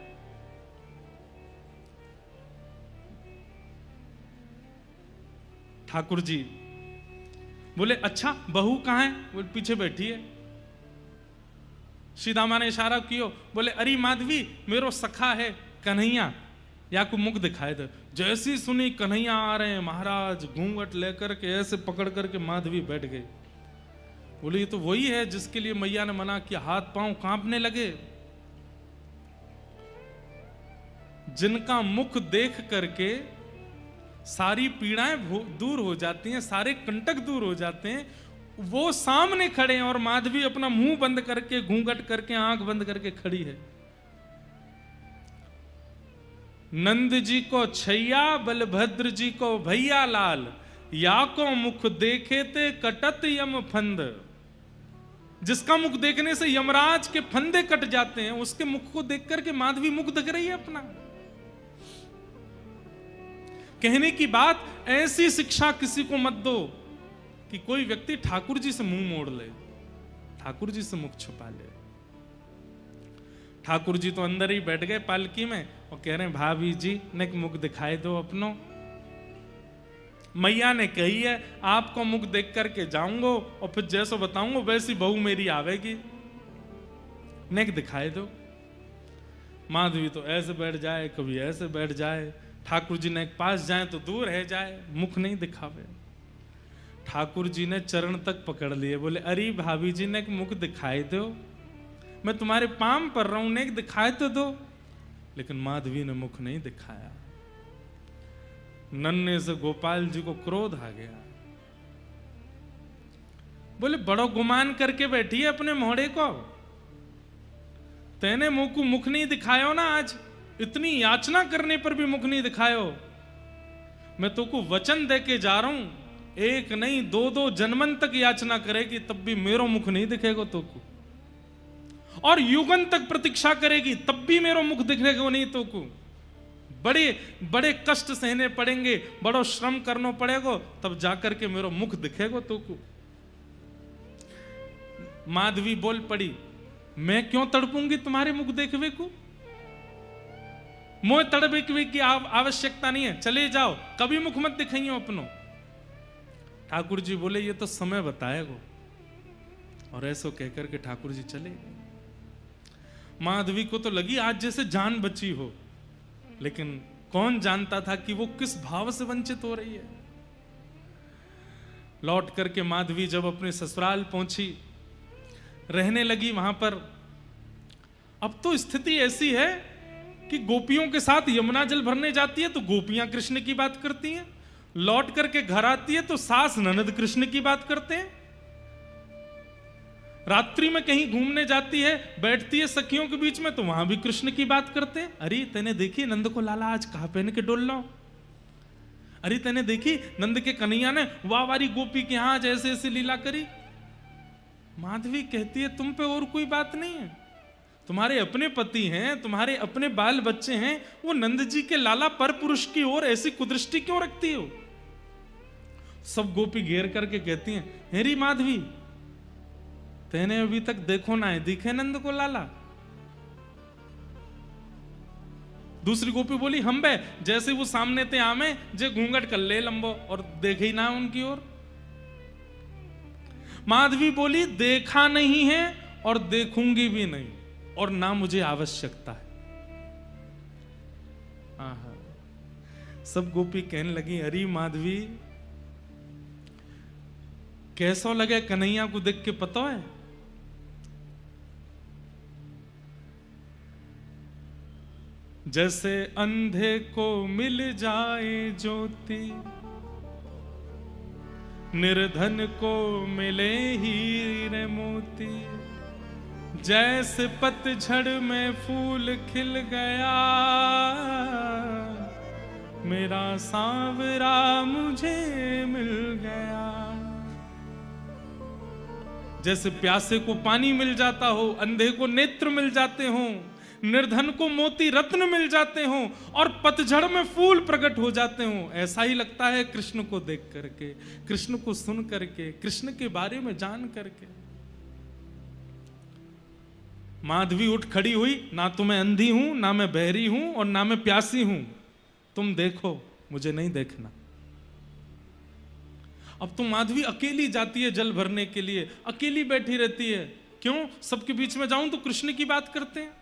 ठाकुर जी बोले, अच्छा बहू कहां है? बोले पीछे बैठी है। सीदामा ने इशारा कियो, बोले अरे माधवी मेरो सखा है कन्हैया, या को मुख दिखाए दे। जैसी सुनी कन्हैया आ रहे हैं महाराज, घूंघट लेकर के ऐसे पकड़ करके माधवी बैठ गई। बोले ये तो वही है जिसके लिए मैया ने मना किया, हाथ पांव कांपने लगे। जिनका मुख देख करके सारी पीड़ाएं दूर हो जाती हैं, सारे कंटक दूर हो जाते हैं, वो सामने खड़े हैं और माधवी अपना मुंह बंद करके, घूंघट करके, आंख बंद करके खड़ी है। नंद जी को छैया, बलभद्र जी को भैया लाल, या को मुख देखे ते कटत यम फंद। जिसका मुख देखने से यमराज के फंदे कट जाते हैं, उसके मुख को देख करके माधवी मुख दिख रही है अपना। कहने की बात, ऐसी शिक्षा किसी को मत दो कि कोई व्यक्ति ठाकुर जी से मुंह मोड़ ले, ठाकुर जी से मुख छुपा ले। ठाकुर जी तो अंदर ही बैठ गए पालकी में और कह रहे हैं, भाभी जी ने मुख दिखाई दो अपनो। मैया ने कही है आपको मुख देख करके जाऊंगा और फिर जैसा बताऊंगा वैसी बहू मेरी आवेगी, नेक दिखाई दो। माधवी तो ऐसे बैठ जाए, कभी ऐसे बैठ जाए, ठाकुर जी ने पास जाए तो दूर रह जाए, मुख नहीं दिखावे। ठाकुर जी ने चरण तक पकड़ लिए, बोले अरे भाभी जी ने मुख दिखाई दो, मैं तुम्हारे पाम पर रहा हूं, नेक दिखाई तो दो। लेकिन माधवी ने मुख नहीं दिखाया। नन्हे से गोपाल जी को क्रोध आ गया। बोले बड़ो गुमान करके बैठी है अपने मोहड़े को, तेने मुंह को मुख नहीं दिखायो ना, आज इतनी याचना करने पर भी मुख नहीं दिखायो। मैं तो को वचन दे के जा रहा हूं, एक नहीं 2-2 जन्मन तक याचना करेगी तब भी मेरो मुख नहीं दिखेगा तो को, और युगन तक प्रतीक्षा करेगी तब भी मेरो मुख दिखेगा नहीं तो को। बड़े बड़े कष्ट सहने पड़ेंगे, बड़ो श्रम करना पड़ेगा, तब जाकर के मेरो मुख दिखेगा तो को। माधवी बोल पड़ी, मैं क्यों तड़पूंगी तुम्हारे मुख देखवे को? मोह तड़पे की आवश्यकता नहीं है, चले जाओ, कभी मुख मत दिखाइयो अपनो। ठाकुर जी बोले ये तो समय बताएगा, और ऐसो कहकर के ठाकुर जी चले गए। माधवी को तो लगी आज जैसे जान बची हो, लेकिन कौन जानता था कि वो किस भाव से वंचित हो रही है। लौट करके माधवी जब अपने ससुराल पहुंची, रहने लगी वहां पर। अब तो स्थिति ऐसी है कि गोपियों के साथ यमुना जल भरने जाती है तो गोपियां कृष्ण की बात करती हैं, लौट करके घर आती है तो सास ननद कृष्ण की बात करते हैं, रात्रि में कहीं घूमने जाती है, बैठती है सखियों के बीच में तो वहां भी कृष्ण की बात करते हैं। अरे तेने देखी नंद को लाला आज कहां पहन के डोल लो, अरे तेने देखी नंद के कन्हैया ने वावारी गोपी के यहां आज ऐसे ऐसे लीला करी। माधवी कहती है तुम पे और कोई बात नहीं है, तुम्हारे अपने पति हैं, तुम्हारे अपने बाल बच्चे हैं, वो नंद जी के लाला पर पुरुष की ओर ऐसी कुदृष्टि क्यों रखती हो? सब गोपी घेर करके कहती हैं, हेरी माधवी तेने अभी तक देखो ना है, दिखे नंद को लाला? दूसरी गोपी बोली हम बे, जैसे वो सामने थे आमे जे घूंघट कर ले लंबो, और देखे ही ना उनकी ओर। माधवी बोली देखा नहीं है और देखूंगी भी नहीं, और ना मुझे आवश्यकता है। आहा। सब गोपी कहने लगी अरे माधवी, कैसा लगे कन्हैया को देख के पता है? जैसे अंधे को मिल जाए ज्योति, निर्धन को मिले हीरे मोती, जैसे पतझड़ में फूल खिल गया, मेरा सांवरा मुझे मिल गया। जैसे प्यासे को पानी मिल जाता हो, अंधे को नेत्र मिल जाते हो, निर्धन को मोती रत्न मिल जाते हो, और पतझड़ में फूल प्रकट हो जाते हो, ऐसा ही लगता है कृष्ण को देख करके, कृष्ण को सुन करके, कृष्ण के बारे में जान करके। माधवी उठ खड़ी हुई, ना तो मैं अंधी हूं, ना मैं बहरी हूं, और ना मैं प्यासी हूं, तुम देखो, मुझे नहीं देखना। अब तो माधवी अकेली जाती है जल भरने के लिए, अकेली बैठी रहती है। क्यों? सबके बीच में जाऊं तो कृष्ण की बात करते हैं।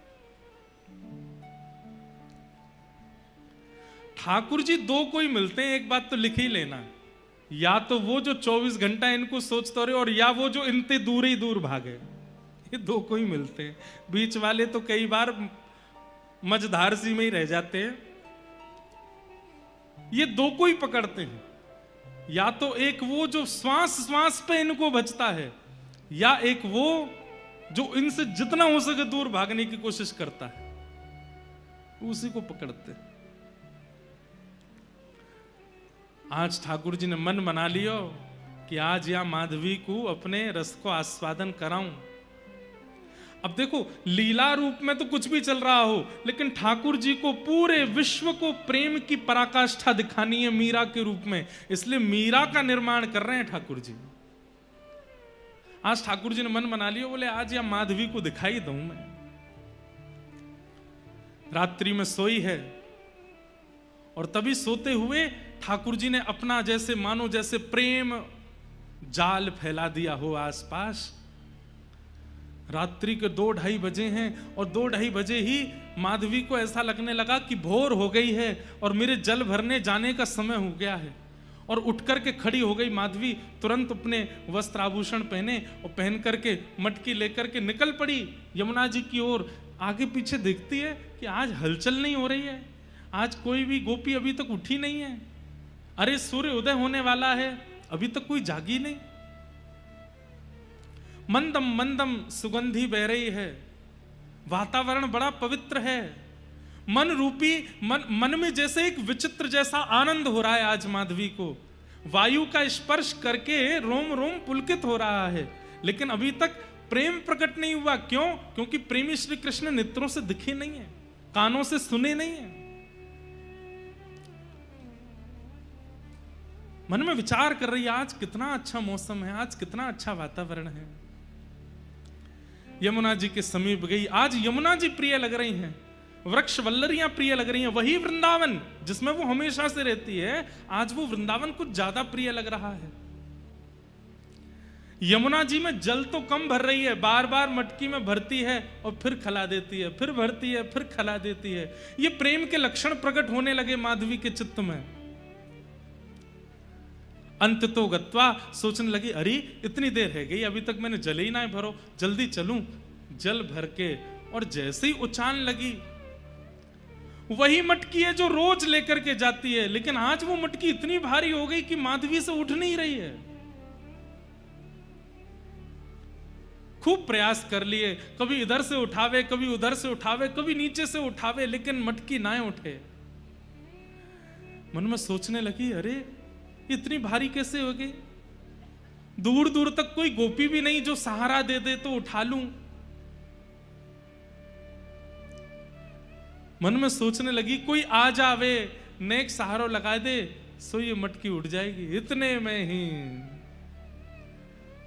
ठाकुर जी दो कोई मिलते हैं, एक बात तो लिख ही लेना, या तो वो जो 24 घंटा इनको सोचते रहे, और या वो जो इनते दूर ही दूर भागे। ये दो कोई मिलते हैं, बीच वाले तो कई बार मझधार सी में ही रह जाते हैं। ये दो कोई पकड़ते हैं, या तो एक वो जो श्वास श्वास पे इनको बचता है, या एक वो जो इनसे जितना हो सके दूर भागने की कोशिश करता है, उसी को पकड़ते हैं। आज ठाकुर जी ने मन बना लियो कि आज या माधवी को अपने रस को आस्वादन कराऊं। अब देखो, लीला रूप में तो कुछ भी चल रहा हो, लेकिन ठाकुर जी को पूरे विश्व को प्रेम की पराकाष्ठा दिखानी है मीरा के रूप में, इसलिए मीरा का निर्माण कर रहे हैं ठाकुर जी। आज ठाकुर जी ने मन बना लिया, बोले आज या माधवी को दिखाई दूं मैं। रात्रि में सोई है, और तभी सोते हुए ठाकुर जी ने अपना जैसे मानो जैसे प्रेम जाल फैला दिया हो आसपास। रात्रि के 2-2:30 बजे हैं, और 2-2:30 बजे ही माधवी को ऐसा लगने लगा कि भोर हो गई है और मेरे जल भरने जाने का समय हो गया है। और उठ करके खड़ी हो गई माधवी, तुरंत अपने वस्त्र आभूषण पहने और पहन करके मटकी लेकर के निकल पड़ी यमुना जी की ओर। आगे पीछे देखती है कि आज हलचल नहीं हो रही है, आज कोई भी गोपी अभी तक उठी नहीं है। अरे सूर्य उदय होने वाला है, अभी तक कोई जागी नहीं। मंदम मंदम सुगंधी बह रही है, वातावरण बड़ा पवित्र है, मन रूपी मन में जैसे एक विचित्र जैसा आनंद हो रहा है। आज माधवी को वायु का स्पर्श करके रोम रोम पुलकित हो रहा है, लेकिन अभी तक प्रेम प्रकट नहीं हुआ। क्यों? क्योंकि प्रेमी श्री कृष्ण नेत्रों से दिखे नहीं है, कानों से सुने नहीं है। मन में विचार कर रही है, आज कितना अच्छा मौसम है, आज कितना अच्छा वातावरण है। यमुना जी के समीप गई। आज यमुना जी प्रिय लग रही हैं, वृक्ष वल्लरियां प्रिय लग रही हैं। वही वृंदावन जिसमें वो हमेशा से रहती है, आज वो वृंदावन कुछ ज्यादा प्रिय लग रहा है। यमुना जी में जल तो कम भर रही है, बार बार मटकी में भरती है और फिर खला देती है, फिर भरती है, फिर खला देती है। ये प्रेम के लक्षण प्रकट होने लगे माधवी के चित्त में। अंत तो गत्वा सोचने लगी, अरे इतनी देर है गई, अभी तक मैंने जल ही ना भरो, जल्दी चलूं। जल भर के और जैसे ही उछान लगी, वही मटकी है जो रोज लेकर के जाती है, लेकिन आज वो मटकी इतनी भारी हो गई कि माधवी से उठ नहीं रही है। खूब प्रयास कर लिए, कभी इधर से उठावे, कभी उधर से उठावे, कभी नीचे से उठावे, लेकिन मटकी ना उठे। मन में सोचने लगी, अरे इतनी भारी कैसे हो गई? दूर दूर तक कोई गोपी भी नहीं जो सहारा दे दे तो उठा लूं। मन में सोचने लगी, कोई आ जावे, नेक सहारो लगा दे, सो ये मटकी उठ जाएगी। इतने में ही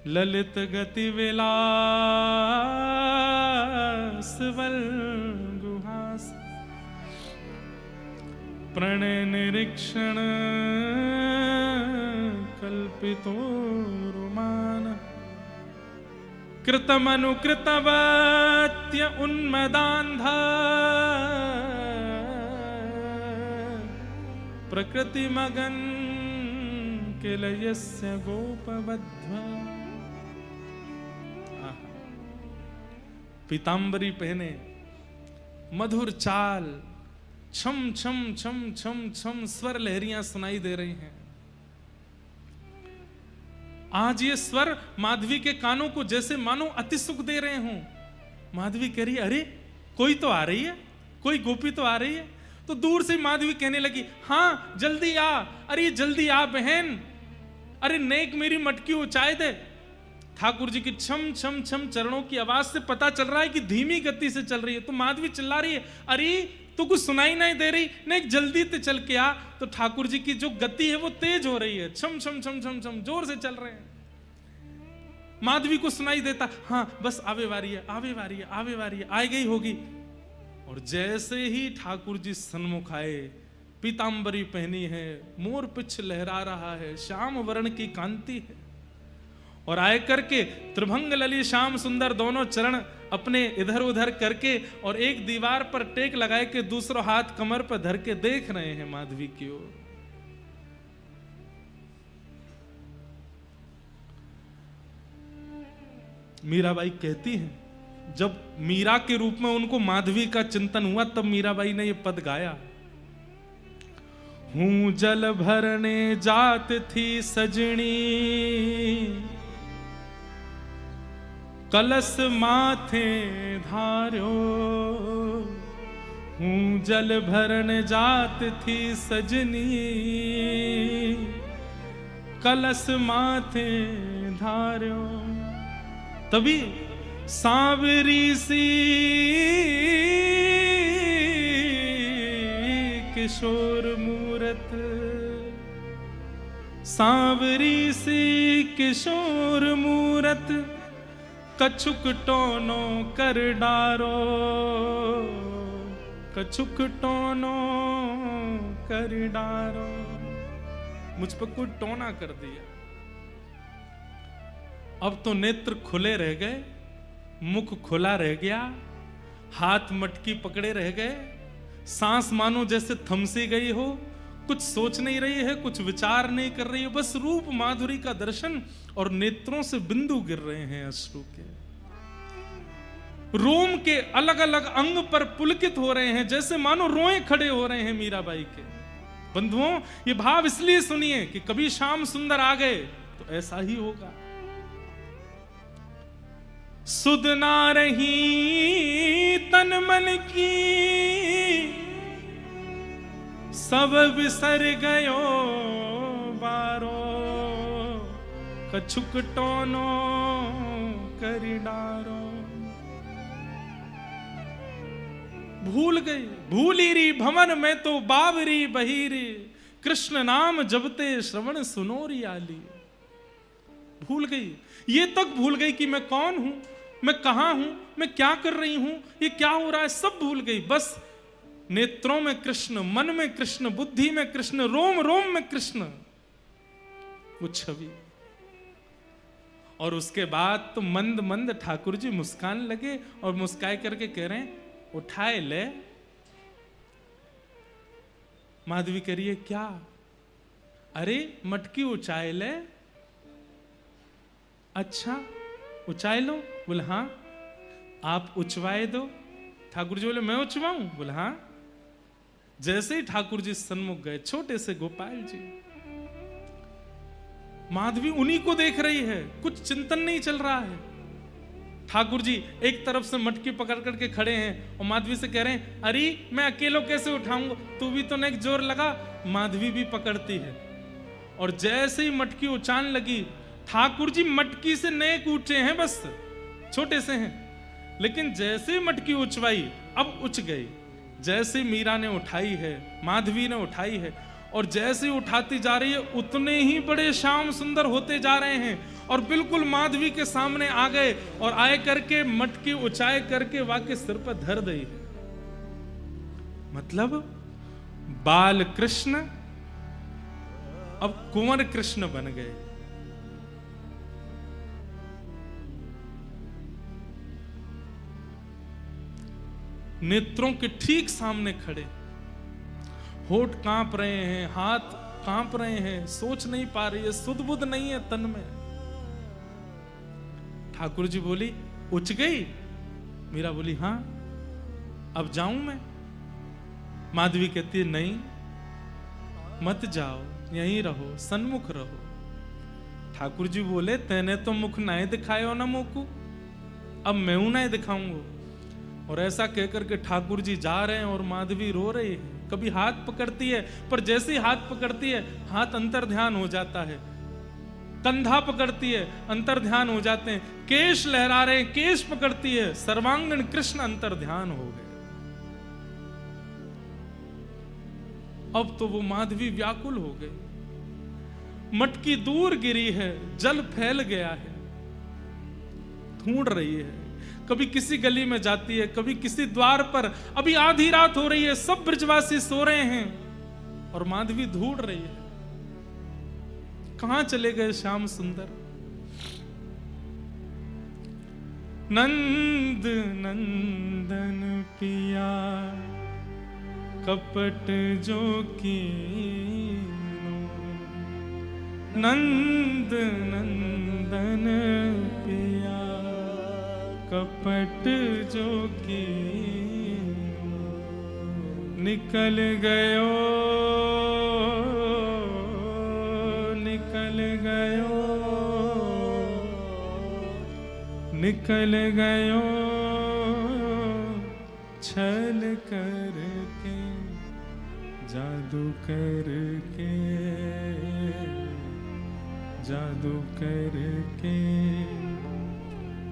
ललित गति विलास वल गुहास प्रणय निरीक्षण कल्पितो रुमान कृतमनुकृतवत्य उन्मदान्धा प्रकृतिमगन किलयस्य गोपबद्ध। पीतांबरी पहने, मधुर चाल, छम छम छम छम छम स्वर लहरियां सुनाई दे रही हैं। आज ये स्वर माधवी के कानों को जैसे मानो अति सुख दे रहे हों। माधवी कह रही है, अरे कोई तो आ रही है, कोई गोपी तो आ रही है। तो दूर से माधवी कहने लगी, हाँ जल्दी आ, अरे जल्दी आ बहन, अरे नेक मेरी मटकी उचाए दे। ठाकुर जी की छम छम छम चरणों की आवाज से पता चल रहा है कि धीमी गति से चल रही है। तो माधवी चिल्ला रही है, अरे तो कुछ सुनाई नहीं दे रही, नहीं जल्दी से चल के आ। तो ठाकुर जी की जो गति है वो तेज हो रही है, छम छम छम छम छम जोर से चल रहे हैं। माधवी को सुनाई देता, हाँ बस आवे वारी है, आवे वारी है, आवे वारी है, आ गई होगी। और जैसे ही ठाकुर जी सन्मुख आए, पीतांबरी पहनी है, मोर पिछ लहरा रहा है, श्याम वर्ण की कांति है। और आए करके त्रिभंग लली श्याम सुंदर दोनों चरण अपने इधर उधर करके और एक दीवार पर टेक लगाए के दूसरा हाथ कमर पर धर के देख रहे हैं माधवी की ओर। मीराबाई कहती हैं, जब मीरा के रूप में उनको माधवी का चिंतन हुआ तब मीराबाई ने ये पद गाया। हूं जल भरने जात थी सजनी, कलश माथे धार्यो। हूं जल भरन जात थी सजनी, कलश माथे धार्यो। तभी सांवरी सी किशोर मूरत, सांवरी सी किशोर मूरत, कछुक टोनो कर डारो, कछुक टोनो कर डारो। मुझ पर कोई टोना कर दिया। अब तो नेत्र खुले रह गए, मुख खुला रह गया, हाथ मटकी पकड़े रह गए, सांस मानो जैसे थमसी गई हो, कुछ सोच नहीं रही है, कुछ विचार नहीं कर रही है, बस रूप माधुरी का दर्शन और नेत्रों से बिंदु गिर रहे हैं अश्रु के। रोम के अलग अलग अंग पर पुलकित हो रहे हैं, जैसे मानो रोए खड़े हो रहे हैं मीराबाई के। बंधुओं, ये भाव इसलिए सुनिए कि कभी श्याम सुंदर आ गए तो ऐसा ही होगा। सुध ना रही तन मन की, सब बिसर गयो बारो, कछुक टोनो करी डारो। भूल गई, भूली री भवन में तो बावरी बहीरी, कृष्ण नाम जबते श्रवण सुनोरी आली। भूल गई, ये तक भूल गई कि मैं कौन हूं, मैं कहां हूं, मैं क्या कर रही हूं, ये क्या हो रहा है, सब भूल गई। बस नेत्रों में कृष्ण, मन में कृष्ण, बुद्धि में कृष्ण, रोम रोम में कृष्ण, वो छवि। और उसके बाद तो मंद मंद ठाकुर जी मुस्कान लगे और मुस्काए करके कह रहे हैं, उठाए ले। माधवी कह रही है, क्या? अरे मटकी उचाए ले। अच्छा उचाए लो? बोले हाँ। आप उचवाए दो? ठाकुर जी बोले मैं उचवाऊं? बोले हाँ। जैसे ही ठाकुर जी सन्मुख गए, छोटे से गोपाल जी, माधवी उन्हीं को देख रही है, कुछ चिंतन नहीं चल रहा है। ठाकुर जी एक तरफ से मटकी पकड़ करके खड़े हैं और माधवी से कह रहे हैं, अरे मैं अकेलो कैसे उठाऊंगा, तू भी तो नेक जोर लगा। माधवी भी पकड़ती है और जैसे ही मटकी उचान लगी, ठाकुर जी मटकी से नेक ऊंचे हैं, बस छोटे से हैं, लेकिन जैसे ही मटकी उचवाई अब उच गई। जैसे मीरा ने उठाई है, माधवी ने उठाई है, और जैसे उठाती जा रही है उतने ही बड़े श्याम सुंदर होते जा रहे हैं और बिल्कुल माधवी के सामने आ गए और आए करके मटकी उचाए करके वाके सिर पर धर दी है। मतलब बाल कृष्ण अब कुंवर कृष्ण बन गए। नेत्रों के ठीक सामने खड़े, होठ कांप रहे हैं, हाथ कांप रहे हैं, सोच नहीं पा रही है, सुध बुध नहीं है तन में। ठाकुर जी बोली, उच गई? मीरा बोली, हां, अब जाऊं मैं? माधवी कहती है, नहीं मत जाओ, यहीं रहो, सन्मुख रहो। ठाकुर जी बोले, तेने तो मुख नहीं दिखायो ना मोकू, अब मैं नहीं दिखाऊंगा। और ऐसा कहकर के ठाकुर जी जा रहे हैं और माधवी रो रही है। कभी हाथ पकड़ती है, पर जैसे ही हाथ पकड़ती है हाथ अंतर ध्यान हो जाता है, कंधा पकड़ती है अंतर ध्यान हो जाते हैं, केश लहरा रहे हैं, केश पकड़ती है, सर्वांगण कृष्ण अंतर ध्यान हो गए। अब तो वो माधवी व्याकुल हो गई। मटकी दूर गिरी है, जल फैल गया है, ढूंढ रही है। कभी किसी गली में जाती है, कभी किसी द्वार पर। अभी आधी रात हो रही है, सब ब्रजवासी सो रहे हैं और माधवी ढूंढ रही है, कहां चले गए श्याम सुंदर। नंद नंदन पिया कपट जो कीनो, नंद नंदन पिया कपट जो कीनो, निकल गयो निकल गयो निकल गयो छल करके, जादू करके, जादू करके,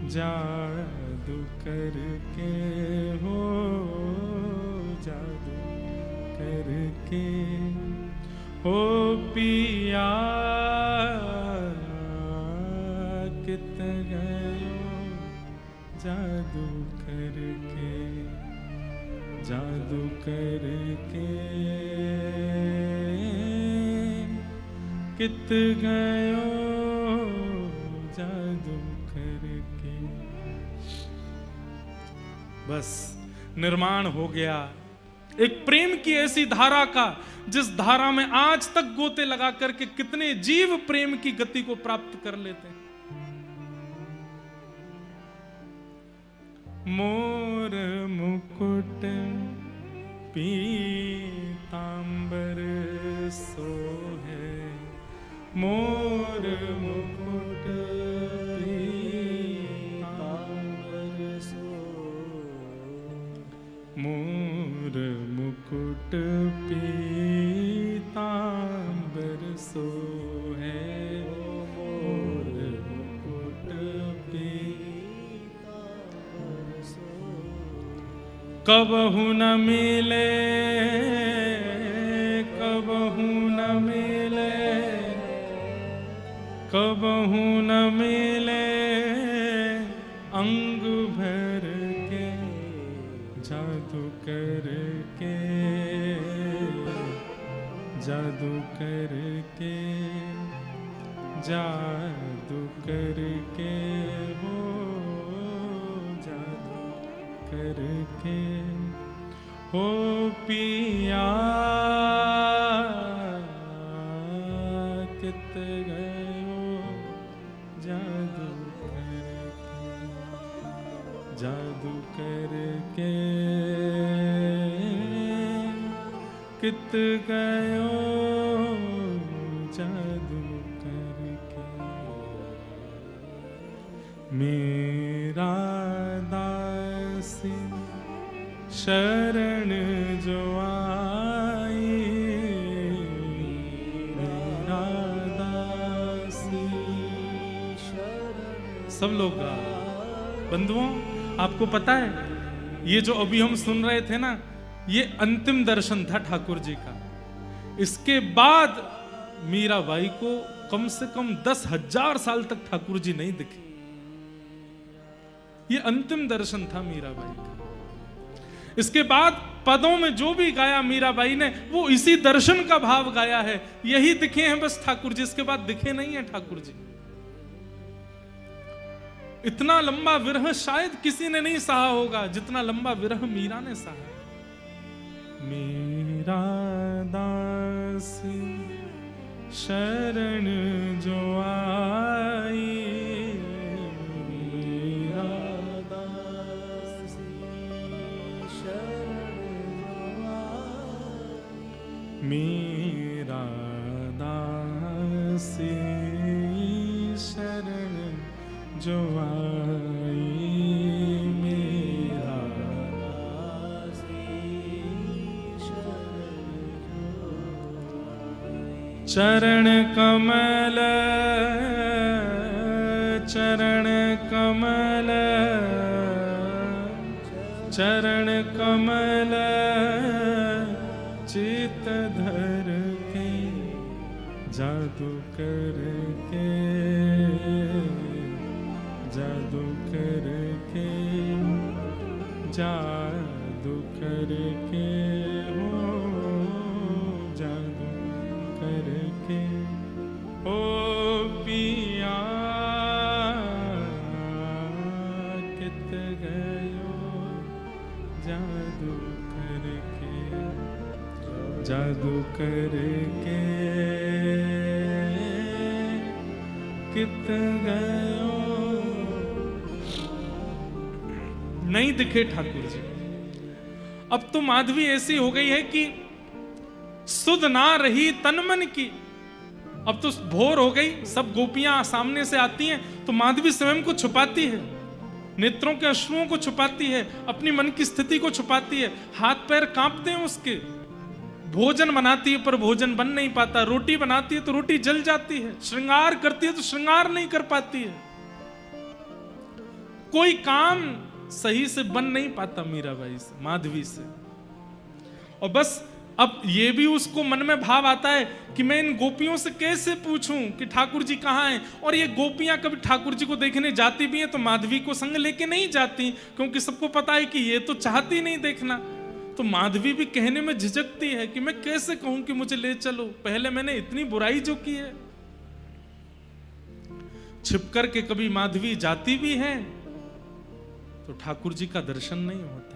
जादू करके, हो जादू करके, हो पिया कित गयो, जादू करके, जादू करके, कित गयो, जादू करके। बस निर्माण हो गया एक प्रेम की ऐसी धारा का, जिस धारा में आज तक गोते लगा करके कितने जीव प्रेम की गति को प्राप्त कर लेते हैं। मोर मुकुट पीतांबर सोहे, मोर मुकुट पीतांबर सोहे, मोर मुकुट पीतांबर सोहे, मोर मुकुट पीतांबर सोहे। कबहु न मिले, कबहु न मिले, कबहु न मिले, अंग भर के, जादू करके, जादू करके, जादू करके, हो जादू करके, हो पिया कित गयो, जादू करके, जादू करके, कित गयो, जादू करके। मेरा दासी शरण जो आई, मेरा दासी शरण। सब लोग गा। बंधुओं, आपको पता है ये जो अभी हम सुन रहे थे ना, ये अंतिम दर्शन था ठाकुर जी का। इसके बाद मीराबाई को कम से कम 10,000 साल तक ठाकुर जी नहीं दिखे। ये अंतिम दर्शन था मीराबाई का। इसके बाद पदों में जो भी गाया मीराबाई ने वो इसी दर्शन का भाव गाया है। यही दिखे हैं बस ठाकुर जी, इसके बाद दिखे नहीं है ठाकुर जी। इतना लंबा विरह शायद किसी ने नहीं सहा होगा जितना लंबा विरह मीरा ने सहा। मेरा दास शरण जो आई, मेरा दास शरण जो आई, मेरा दास शरण जो आई, मेरा दास शरण जो आई। चरण कमल, चरण कमल, चरण कमल चित धर के जादू करके, जादू करके, जादू करके हो, जादू करके ओ पिया कित गयो जादू करके, जादू करके कित गयो। नहीं दिखे ठाकुर जी। अब तो माधवी ऐसी हो गई है कि सुध ना रही तन मन की। अब तो भोर हो गई, सब गोपियां सामने से आती हैं तो माधवी स्वयं को छुपाती है, नेत्रों के अश्रुओं को छुपाती है, अपनी मन की स्थिति को छुपाती है। हाथ पैर कांपते हैं उसके। भोजन बनाती है पर भोजन बन नहीं पाता, रोटी बनाती है तो रोटी जल जाती है, श्रृंगार करती है तो श्रृंगार नहीं कर पाती है, कोई काम सही से बन नहीं पाता मीराबाई से, माधवी से। और बस अब ये भी उसको मन में भाव आता है कि मैं इन गोपियों से कैसे पूछूं कि ठाकुर जी कहाँ हैं। और ये गोपियां कभी ठाकुर जी को देखने जाती भी हैं तो माधवी को संग लेके नहीं जाती, क्योंकि सबको पता है कि ये तो चाहती नहीं देखना। तो माधवी भी कहने में झिझकती है कि मैं कैसे कहूं कि मुझे ले चलो, पहले मैंने इतनी बुराई जो की है। छिप करके कभी माधवी जाती भी है तो ठाकुर जी का दर्शन नहीं होता।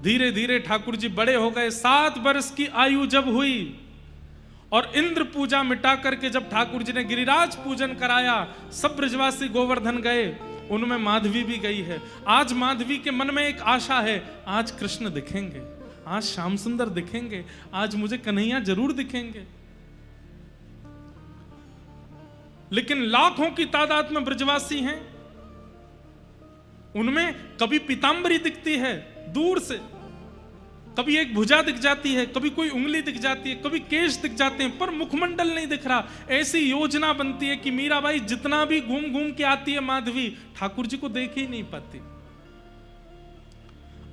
धीरे धीरे ठाकुर जी बड़े हो गए। 7 वर्ष की आयु जब हुई और इंद्र पूजा मिटा करके जब ठाकुर जी ने गिरिराज पूजन कराया, सब ब्रजवासी गोवर्धन गए, उनमें माधवी भी गई है। आज माधवी के मन में एक आशा है, आज कृष्ण दिखेंगे, आज श्याम सुंदर दिखेंगे, आज मुझे कन्हैया जरूर दिखेंगे। लेकिन लाखों की तादाद में ब्रजवासी हैं, उनमें कभी पीतांबरी दिखती है दूर से, कभी एक भुजा दिख जाती है, कभी कोई उंगली दिख जाती है, कभी केश दिख जाते हैं, पर मुखमंडल नहीं दिख रहा। ऐसी योजना बनती है कि मीराबाई जितना भी घूम घूम के आती है माधवी, ठाकुर जी को देख ही नहीं पाती।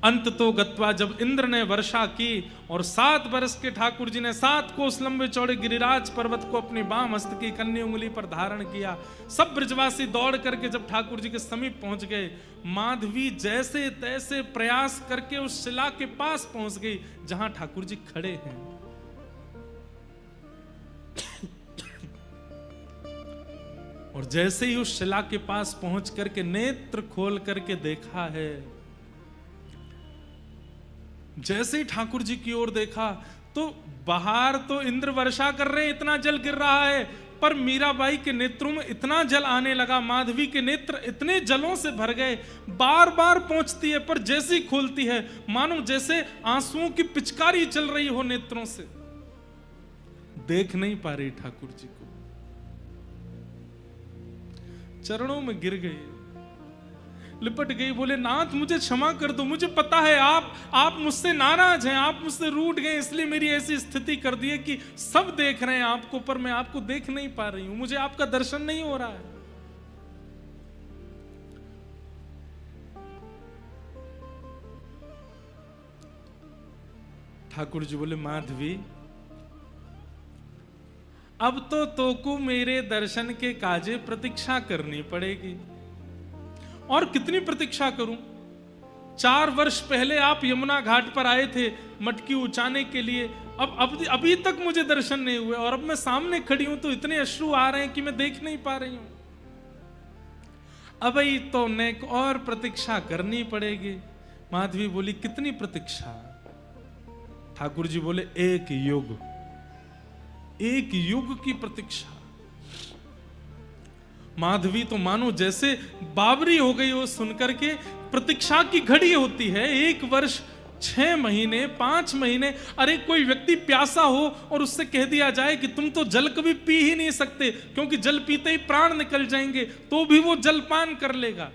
अंत तो गत्वा जब इंद्र ने वर्षा की और 7 वर्ष के ठाकुर जी ने 7 कोस लंबे चौड़े गिरिराज पर्वत को अपनी बाम हस्त की कन्नी उंगली पर धारण किया, सब ब्रजवासी दौड़ करके जब ठाकुर जी के समीप पहुंच गए, माधवी जैसे तैसे प्रयास करके उस शिला के पास पहुंच गई जहां ठाकुर जी खड़े हैं। और जैसे ही उस शिला के पास पहुंच करके नेत्र खोल करके देखा है, जैसे ही ठाकुर जी की ओर देखा तो बाहर तो इंद्र वर्षा कर रहे हैं, इतना जल गिर रहा है, पर मीराबाई के नेत्रों में इतना जल आने लगा, माधवी के नेत्र इतने जलों से भर गए, बार बार पहुंचती है पर जैसे ही खोलती है मानो जैसे आंसुओं की पिचकारी चल रही हो नेत्रों से, देख नहीं पा रही ठाकुर जी को। चरणों में गिर गई, लिपट गई, बोले नाथ मुझे क्षमा कर दो, मुझे पता है आप मुझसे नाराज हैं, आप मुझसे रूठ गए, इसलिए मेरी ऐसी स्थिति कर दी है कि सब देख रहे हैं आपको पर मैं आपको देख नहीं पा रही हूं, मुझे आपका दर्शन नहीं हो रहा है। ठाकुर जी बोले माधवी अब तो तोको मेरे दर्शन के काजे प्रतीक्षा करनी पड़ेगी। और कितनी प्रतीक्षा करूं? 4 वर्ष पहले आप यमुना घाट पर आए थे मटकी उचाने के लिए, अब अभी तक मुझे दर्शन नहीं हुए, और अब मैं सामने खड़ी हूं तो इतने अश्रु आ रहे हैं कि मैं देख नहीं पा रही हूं। अब ही तो नेक और प्रतीक्षा करनी पड़ेगी। माधवी बोली, कितनी प्रतीक्षा? ठाकुर जी बोले, एक युग, एक युग की प्रतीक्षा। माधवी तो मानो जैसे बावरी हो गई हो सुनकर के। प्रतीक्षा की घड़ी होती है 1 वर्ष, 6 महीने, 5 महीने। अरे कोई व्यक्ति प्यासा हो और उससे कह दिया जाए कि तुम तो जल कभी पी ही नहीं सकते क्योंकि जल पीते ही प्राण निकल जाएंगे, तो भी वो जलपान कर लेगा।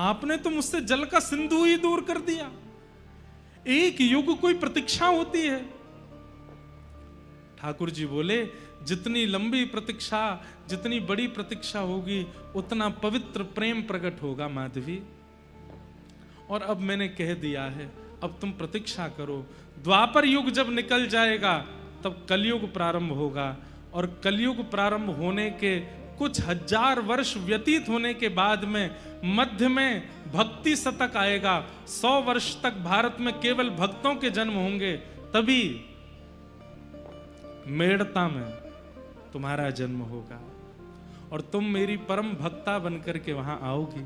आपने तो मुझसे जल का सिंधु ही दूर कर दिया। एक युग कोई प्रतीक्षा होती है। ठाकुर जी बोले, जितनी लंबी प्रतीक्षा, जितनी बड़ी प्रतीक्षा होगी, उतना पवित्र प्रेम प्रकट होगा माधवी। और अब मैंने कह दिया है, अब तुम प्रतीक्षा करो। द्वापर युग जब निकल जाएगा तब कलयुग प्रारंभ होगा, और कलयुग प्रारंभ होने के कुछ 1000 वर्ष व्यतीत होने के बाद में मध्य में भक्ति शतक आएगा। 100 वर्ष तक भारत में केवल भक्तों के जन्म होंगे, तभी मेड़ता में तुम्हारा जन्म होगा और तुम मेरी परम भक्ता बनकर के वहां आओगी,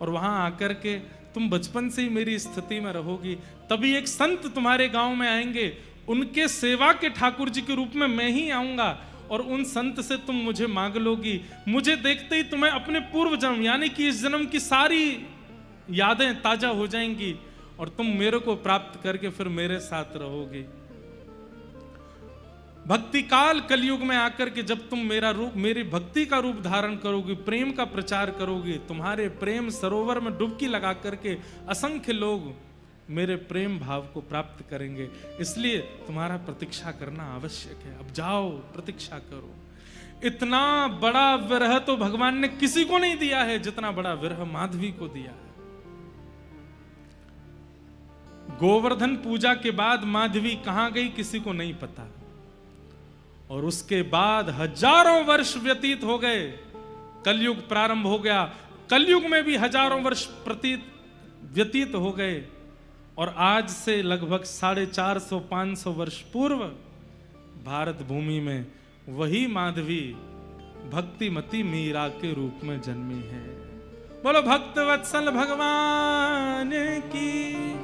और वहां आकर के तुम बचपन से ही मेरी स्थिति में रहोगी। तभी एक संत तुम्हारे गांव में आएंगे, उनके सेवा के ठाकुर जी के रूप में मैं ही आऊंगा, और उन संत से तुम मुझे मांग लोगी। मुझे देखते ही तुम्हें अपने पूर्व जन्म यानी कि इस जन्म की सारी यादें ताजा हो जाएंगी, और तुम मेरे को प्राप्त करके फिर मेरे साथ रहोगे। भक्ति काल कलयुग में आकर के जब तुम मेरा रूप, मेरी भक्ति का रूप धारण करोगी, प्रेम का प्रचार करोगी, तुम्हारे प्रेम सरोवर में डुबकी लगा करके असंख्य लोग मेरे प्रेम भाव को प्राप्त करेंगे। इसलिए तुम्हारा प्रतीक्षा करना आवश्यक है। अब जाओ, प्रतीक्षा करो। इतना बड़ा विरह तो भगवान ने किसी को नहीं दिया है जितना बड़ा विरह माधवी को दिया है। गोवर्धन पूजा के बाद माधवी कहां गई किसी को नहीं पता, और उसके बाद हजारों वर्ष व्यतीत हो गए, कलयुग प्रारंभ हो गया। कलयुग में भी हजारों वर्ष व्यतीत हो गए, और आज से लगभग 450-500 वर्ष पूर्व भारत भूमि में वही माधवी भक्तिमती मीरा के रूप में जन्मी है। बोलो भक्त वत्सल भगवान की।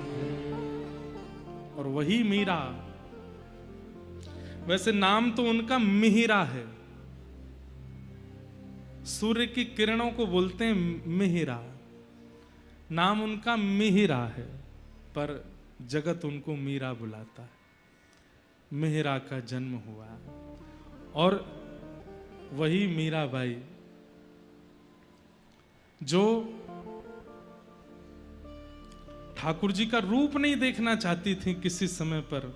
और वही मीरा, वैसे नाम तो उनका मिहिरा है, सूर्य की किरणों को बोलते हैं मिहिरा, नाम उनका मिहिरा है, पर जगत उनको मीरा बुलाता है। मिहिरा का जन्म हुआ, और वही मीराबाई जो ठाकुर जी का रूप नहीं देखना चाहती थी किसी समय पर,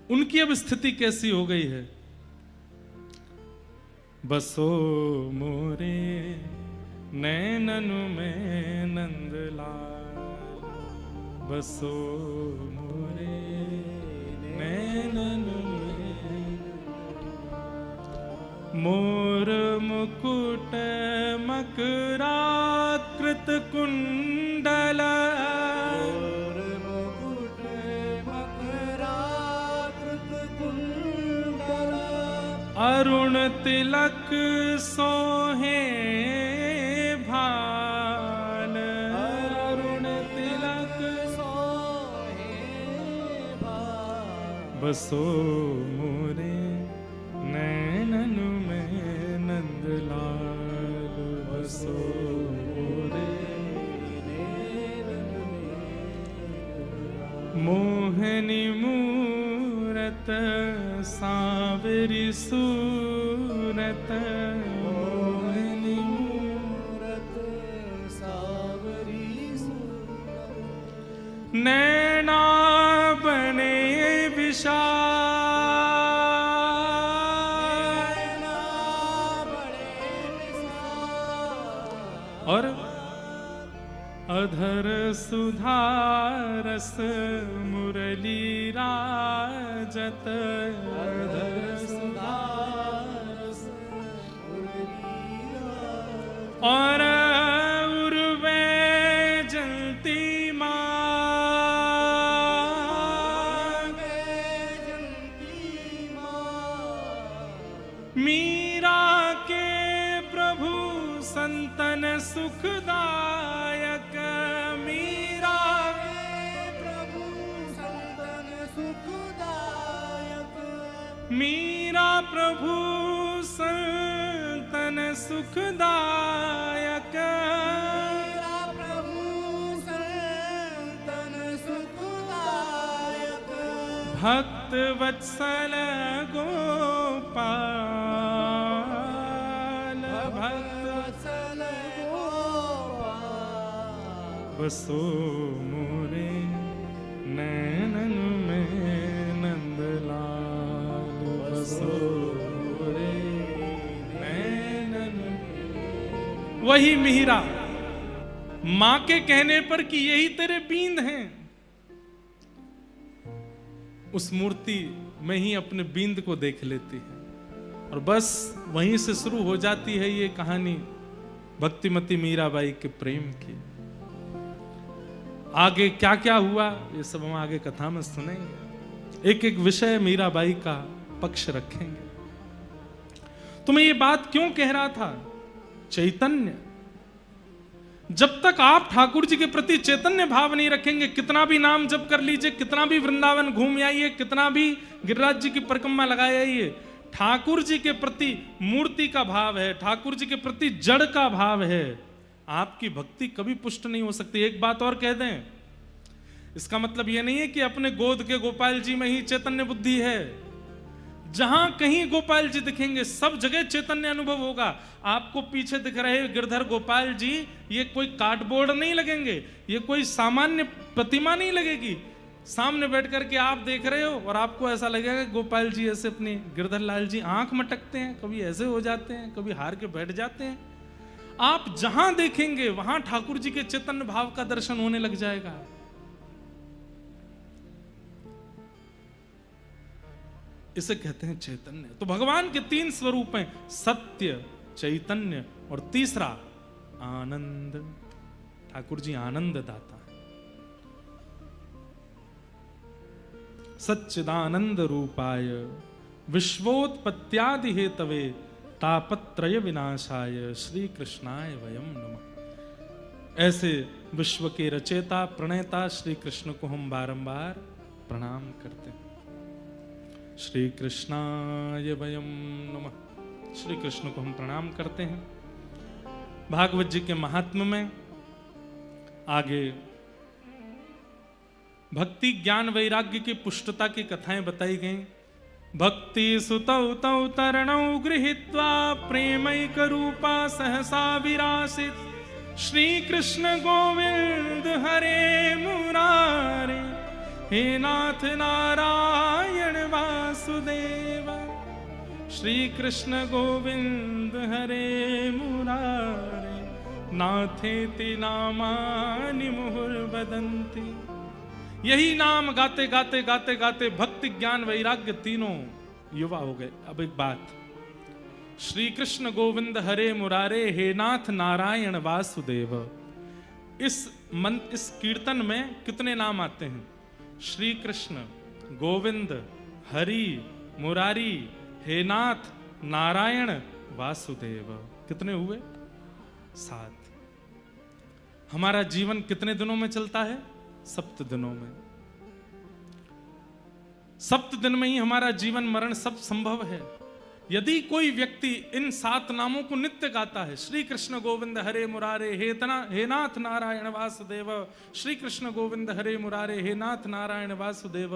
उनकी अब स्थिति कैसी हो गई है। बसो मोरे नैनन में नंदलाल, बसो मोरे नैनन में, मोर मुकुट मकराकृत कुंडल, अरुण तिलक सोहे भाल, अरुण तिलक सोहे भाल, बसो मोरे नैनन में नंदलाल, बसो मोरे नैनन में, मोहनी मूरत सावरी सूरत, मोहनी मूरत सावरी सूरत, नैना बने विशाल, और अधर सुधारस मुरली राजत, अधर सुधारस मुरली राजत, मीरा के प्रभु संतन सुखदायक, मीरा प्रभु संतन सुखदायक, मीरा प्रभु संतन सुखदायक, मेरा प्रभु संतन सुखदायक, भक्त वत्सल गोपाल, भक्त वत्सल गोपाल, बसो मोरे नैनन में नंदलाल, बसो मोरे नैनन में। वही मिहिरा मां के कहने पर कि यही तेरे बींद हैं, उस मूर्ति में ही अपने बींद को देख लेती है और बस वहीं से शुरू हो जाती है ये कहानी भक्तिमती मीराबाई के प्रेम की। आगे क्या क्या हुआ ये सब हम आगे कथा में सुनेंगे, एक एक विषय मीराबाई का पक्ष रखेंगे। तो मैं ये बात क्यों कह रहा था, चैतन्य, जब तक आप ठाकुर जी के प्रति चैतन्य भाव नहीं रखेंगे, कितना भी नाम जप कर लीजिए, कितना भी वृंदावन घूम आइए, कितना भी गिरिराज जी की परिक्रमा लगाए आइए, ठाकुर जी के प्रति मूर्ति का भाव है, ठाकुर जी के प्रति जड़ का भाव है, आपकी भक्ति कभी पुष्ट नहीं हो सकती। एक बात और कह दें, इसका मतलब यह नहीं है कि अपने गोद के गोपाल जी में ही चैतन्य बुद्धि है। जहां कहीं गोपाल जी दिखेंगे सब जगह चैतन्य अनुभव होगा। आपको पीछे दिख रहे गिरधर गोपाल जी, ये कोई कार्डबोर्ड नहीं लगेंगे, ये कोई सामान्य प्रतिमा नहीं लगेगी। सामने बैठ करके आप देख रहे हो और आपको ऐसा लगेगा कि गोपाल जी ऐसे अपने गिरधर लाल जी आंख मटकते हैं, कभी ऐसे हो जाते हैं, कभी हार के बैठ जाते हैं। आप जहां देखेंगे वहां ठाकुर जी के चैतन्य भाव का दर्शन होने लग जाएगा। इसे कहते हैं चैतन्य। तो भगवान के तीन स्वरूप हैं, सत्य, चैतन्य और तीसरा आनंद। ठाकुर जी आनंद दाता है। सच्चिदानंद रूपाय विश्वोत्पत्त्यादि हेतवे तापत्रय विनाशाय श्री कृष्णाय वयम नमः। ऐसे विश्व के रचयिता प्रणेता श्री कृष्ण को हम बारंबार प्रणाम करते हैं। श्री कृष्णाय वयम नमः। श्री कृष्ण को हम प्रणाम करते हैं। भागवत जी के महात्म्य में आगे भक्ति ज्ञान वैराग्य की पुष्टता की कथाएं बताई गई। भक्ति सुतौ तौ तरणौ गृहीत्वा प्रेमैक रूपा सहसा विरासित श्री कृष्ण गोविंद हरे मुरारे हे नाथ नारायण वासुदेव। श्री कृष्ण गोविंद हरे मुरारे नाथेति नामानि मुहुर्वदन्ति। यही नाम गाते गाते गाते गाते भक्ति ज्ञान वैराग्य तीनों युवा हो गए। अब एक बात, श्री कृष्ण गोविंद हरे मुरारे हे नाथ नारायण वासुदेव, इस कीर्तन में कितने नाम आते हैं? श्री कृष्ण, गोविंद, हरि, मुरारी, हे नाथ, नारायण, वासुदेव। कितने हुए? 7। हमारा जीवन कितने दिनों में चलता है? 7 दिनों में। 7 दिन में ही हमारा जीवन मरण सब संभव है। यदि कोई व्यक्ति इन 7 नामों को नित्य गाता है, श्री कृष्ण गोविंद हरे मुरारे हे नाथ नारायण वासुदेव, श्री कृष्ण गोविंद हरे मुरारे हे नाथ नारायण वासुदेव।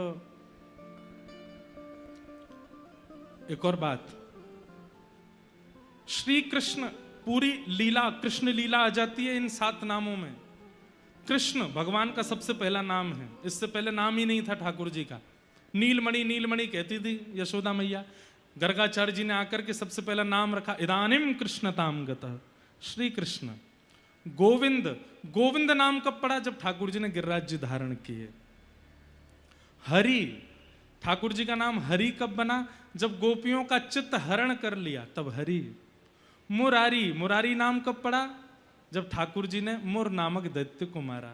एक और बात, श्री कृष्ण पूरी लीला, कृष्ण लीला आ जाती है इन 7 नामों में। कृष्ण भगवान का सबसे पहला नाम है, इससे पहले नाम ही नहीं था ठाकुर जी का। नीलमणि नीलमणि कहती थी यशोदा मैया। गर्गाचार्य जी ने आकर के सबसे पहला नाम रखा इदानीम कृष्णताम गतः, श्री कृष्ण। गोविंद, गोविंद नाम कब पड़ा? जब ठाकुर जी ने गिरिराज जी धारण किए। हरि, ठाकुर जी का नाम हरि कब बना? जब गोपियों का चित्त हरण कर लिया तब हरि। मुरारी, मुरारी नाम कब पड़ा? जब ठाकुर जी ने मुर नामक दैत्य को मारा।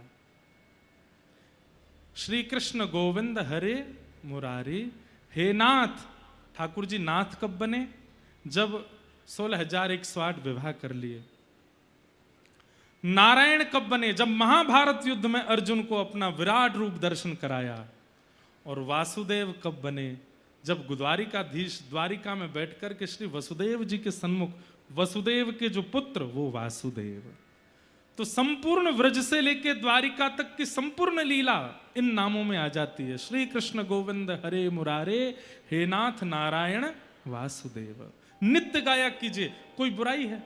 श्री कृष्ण गोविंद हरे मुरारी हे नाथ, ठाकुर जी नाथ कब बने? जब 16,108 विवाह कर लिए। नारायण कब बने? जब महाभारत युद्ध में अर्जुन को अपना विराट रूप दर्शन कराया। और वासुदेव कब बने? जब द्वारिकाधीश द्वारिका में बैठकर के श्री वसुदेव जी के सन्मुख, वसुदेव के जो पुत्र वो वासुदेव। तो संपूर्ण व्रज से लेके द्वारिका तक की संपूर्ण लीला इन नामों में आ जाती है। श्री कृष्ण गोविंद हरे मुरारे, हे नाथ नारायण वासुदेव। नित्य गाया कीजिए, कोई बुराई है?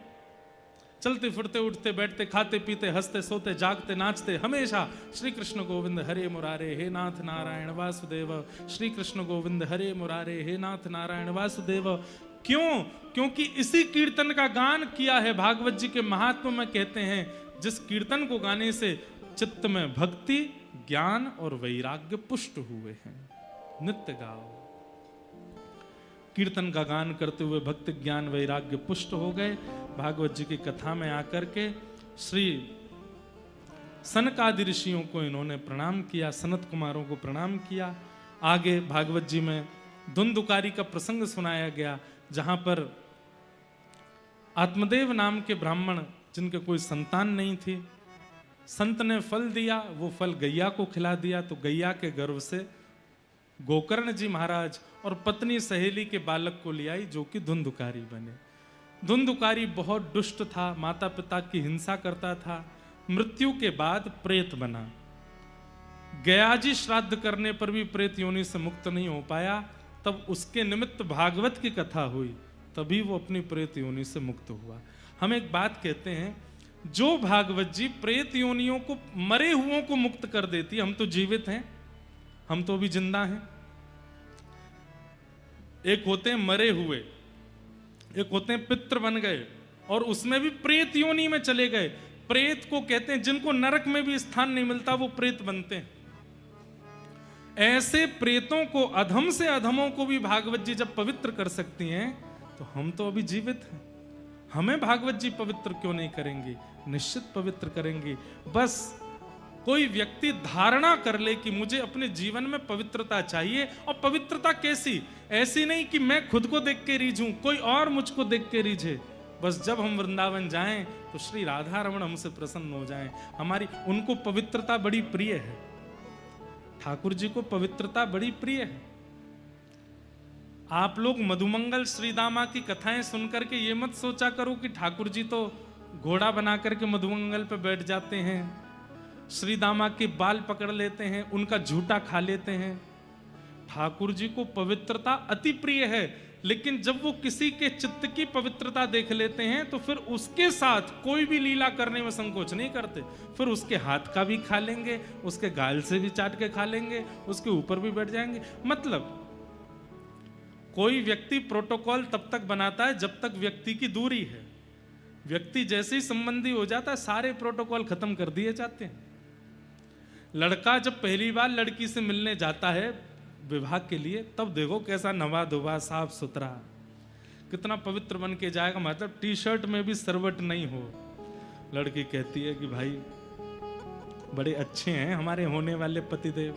चलते फिरते उठते बैठते खाते पीते हंसते सोते जागते नाचते हमेशा श्री कृष्ण गोविंद हरे मुरारे, हे नाथ नारायण वासुदेव। श्री कृष्ण गोविंद हरे मुरारे, हे नाथ नारायण वासुदेव। क्यों? क्योंकि इसी कीर्तन का गान किया है। भागवत जी के महात्म्य में कहते हैं, जिस कीर्तन को गाने से चित्त में भक्ति, ज्ञान और वैराग्य पुष्ट हुए हैं। नित्य गाओ। कीर्तन का गान करते हुए भक्ति, ज्ञान, वैराग्य पुष्ट हो गए। भागवत जी की कथा में आकर के श्री सनकादि ऋषियों को इन्होंने प्रणाम किया, सनत कुमारों को प्रणाम किया। आगे भागवत जी में धुंधुकारी का प्रसंग सुनाया गया, जहां पर आत्मदेव नाम के ब्राह्मण, जिनके कोई संतान नहीं थी, संत ने फल दिया, वो फल गैया को खिला दिया। तो गैया के गर्भ से गोकर्ण जी महाराज और पत्नी सहेली के बालक को ले आई, जो कि धुंधुकारी बने। धुंधुकारी बहुत दुष्ट था, माता पिता की हिंसा करता था। मृत्यु के बाद प्रेत बना। गयाजी श्राद्ध करने पर भी प्रेत योनि से मुक्त नहीं हो पाया। तब उसके निमित्त भागवत की कथा हुई, तभी वो अपनी प्रेत योनि से मुक्त हुआ। हम एक बात कहते हैं, जो भागवत जी प्रेत योनियों को, मरे हुओं को मुक्त कर देती, हम तो जीवित हैं, हम तो अभी जिंदा हैं। एक होते हैं मरे हुए, एक होते हैं पितृ बन गए, और उसमें भी प्रेत योनि में चले गए। प्रेत को कहते हैं जिनको नरक में भी स्थान नहीं मिलता, वो प्रेत बनते हैं। ऐसे प्रेतों को, अधम से अधमों को भी भागवत जी जब पवित्र कर सकती हैं, तो हम तो अभी जीवित हैं, हमें भागवत जी पवित्र क्यों नहीं करेंगी? निश्चित पवित्र करेंगी। बस कोई व्यक्ति धारणा कर ले कि मुझे अपने जीवन में पवित्रता चाहिए। और पवित्रता कैसी? ऐसी नहीं कि मैं खुद को देख के रीझूं, कोई और मुझको देख के रीझे। बस जब हम वृंदावन जाएं तो श्री राधा रमण हमसे प्रसन्न हो जाएं। हमारी, उनको पवित्रता बड़ी प्रिय है, ठाकुर जी को पवित्रता बड़ी प्रिय है। आप लोग मधुमंगल श्रीदामा की कथाएं सुनकर के ये मत सोचा करो कि ठाकुर जी तो घोड़ा बना करके मधुमंगल पे बैठ जाते हैं, श्रीदामा के बाल पकड़ लेते हैं, उनका झूठा खा लेते हैं। ठाकुर जी को पवित्रता अति प्रिय है, लेकिन जब वो किसी के चित्त की पवित्रता देख लेते हैं तो फिर उसके साथ कोई भी लीला करने में संकोच नहीं करते। फिर उसके हाथ का भी खा लेंगे, उसके गाल से भी चाट के खा लेंगे, उसके ऊपर भी बैठ जाएंगे। मतलब कोई व्यक्ति प्रोटोकॉल तब तक बनाता है जब तक व्यक्ति की दूरी है। व्यक्ति जैसे ही संबंधी हो जाता है, सारे प्रोटोकॉल खत्म कर दिए जाते हैं। लड़का जब पहली बार लड़की से मिलने जाता है विवाह के लिए, तब देखो कैसा नवा धोवा साफ सुथरा, कितना पवित्र बन के जाएगा। मतलब टी शर्ट में भी सरवट नहीं हो। लड़की कहती है कि भाई बड़े अच्छे हैं हमारे होने वाले पतिदेव।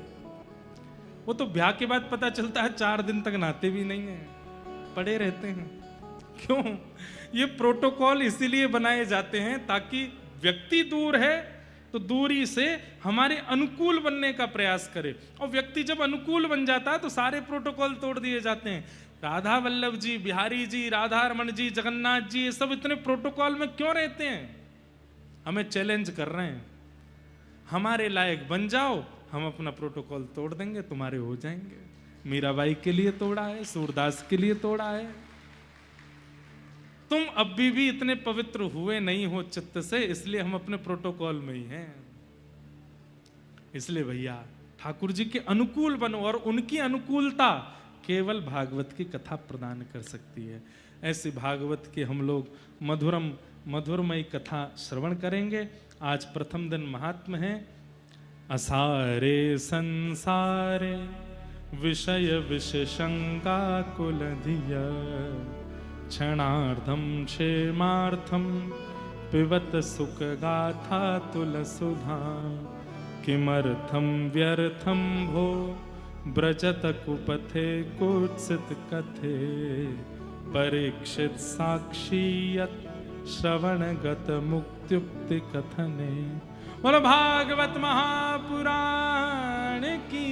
वो तो ब्याह के बाद पता चलता है 4 दिन तक नहाते भी नहीं है, पड़े रहते हैं। क्यों? ये प्रोटोकॉल इसीलिए बनाए जाते हैं ताकि व्यक्ति दूर है तो दूरी से हमारे अनुकूल बनने का प्रयास करे। और व्यक्ति जब अनुकूल बन जाता है तो सारे प्रोटोकॉल तोड़ दिए जाते हैं। राधा वल्लभ जी, बिहारी जी, राधा रमन जी, जगन्नाथ जी, ये सब इतने प्रोटोकॉल में क्यों रहते हैं? हमें चैलेंज कर रहे हैं, हमारे लायक बन जाओ, हम अपना प्रोटोकॉल तोड़ देंगे, तुम्हारे हो जाएंगे। मीराबाई के लिए तोड़ा है, सूरदास के लिए तोड़ा है। तुम अभी भी इतने पवित्र हुए नहीं हो चित्त से, इसलिए हम अपने प्रोटोकॉल में ही हैं। इसलिए भैया ठाकुर जी के अनुकूल बनो, और उनकी अनुकूलता केवल भागवत की कथा प्रदान कर सकती है। ऐसी भागवत के हम लोग मधुरमयी कथा श्रवण करेंगे। आज प्रथम दिन महात्म है। असारे संसारे विषय विषशंका कुलधिया, क्षणार्धम क्षेमार्थम पिबत सुख गाथा तुलसुधा, किमर्थम व्यर्थम भो ब्रजत कुपथे कुत्सित कथे, परीक्षित साक्षी यत् श्रवणगत मुक्त्युक्ति कथने। बोलो भागवत महापुराण की।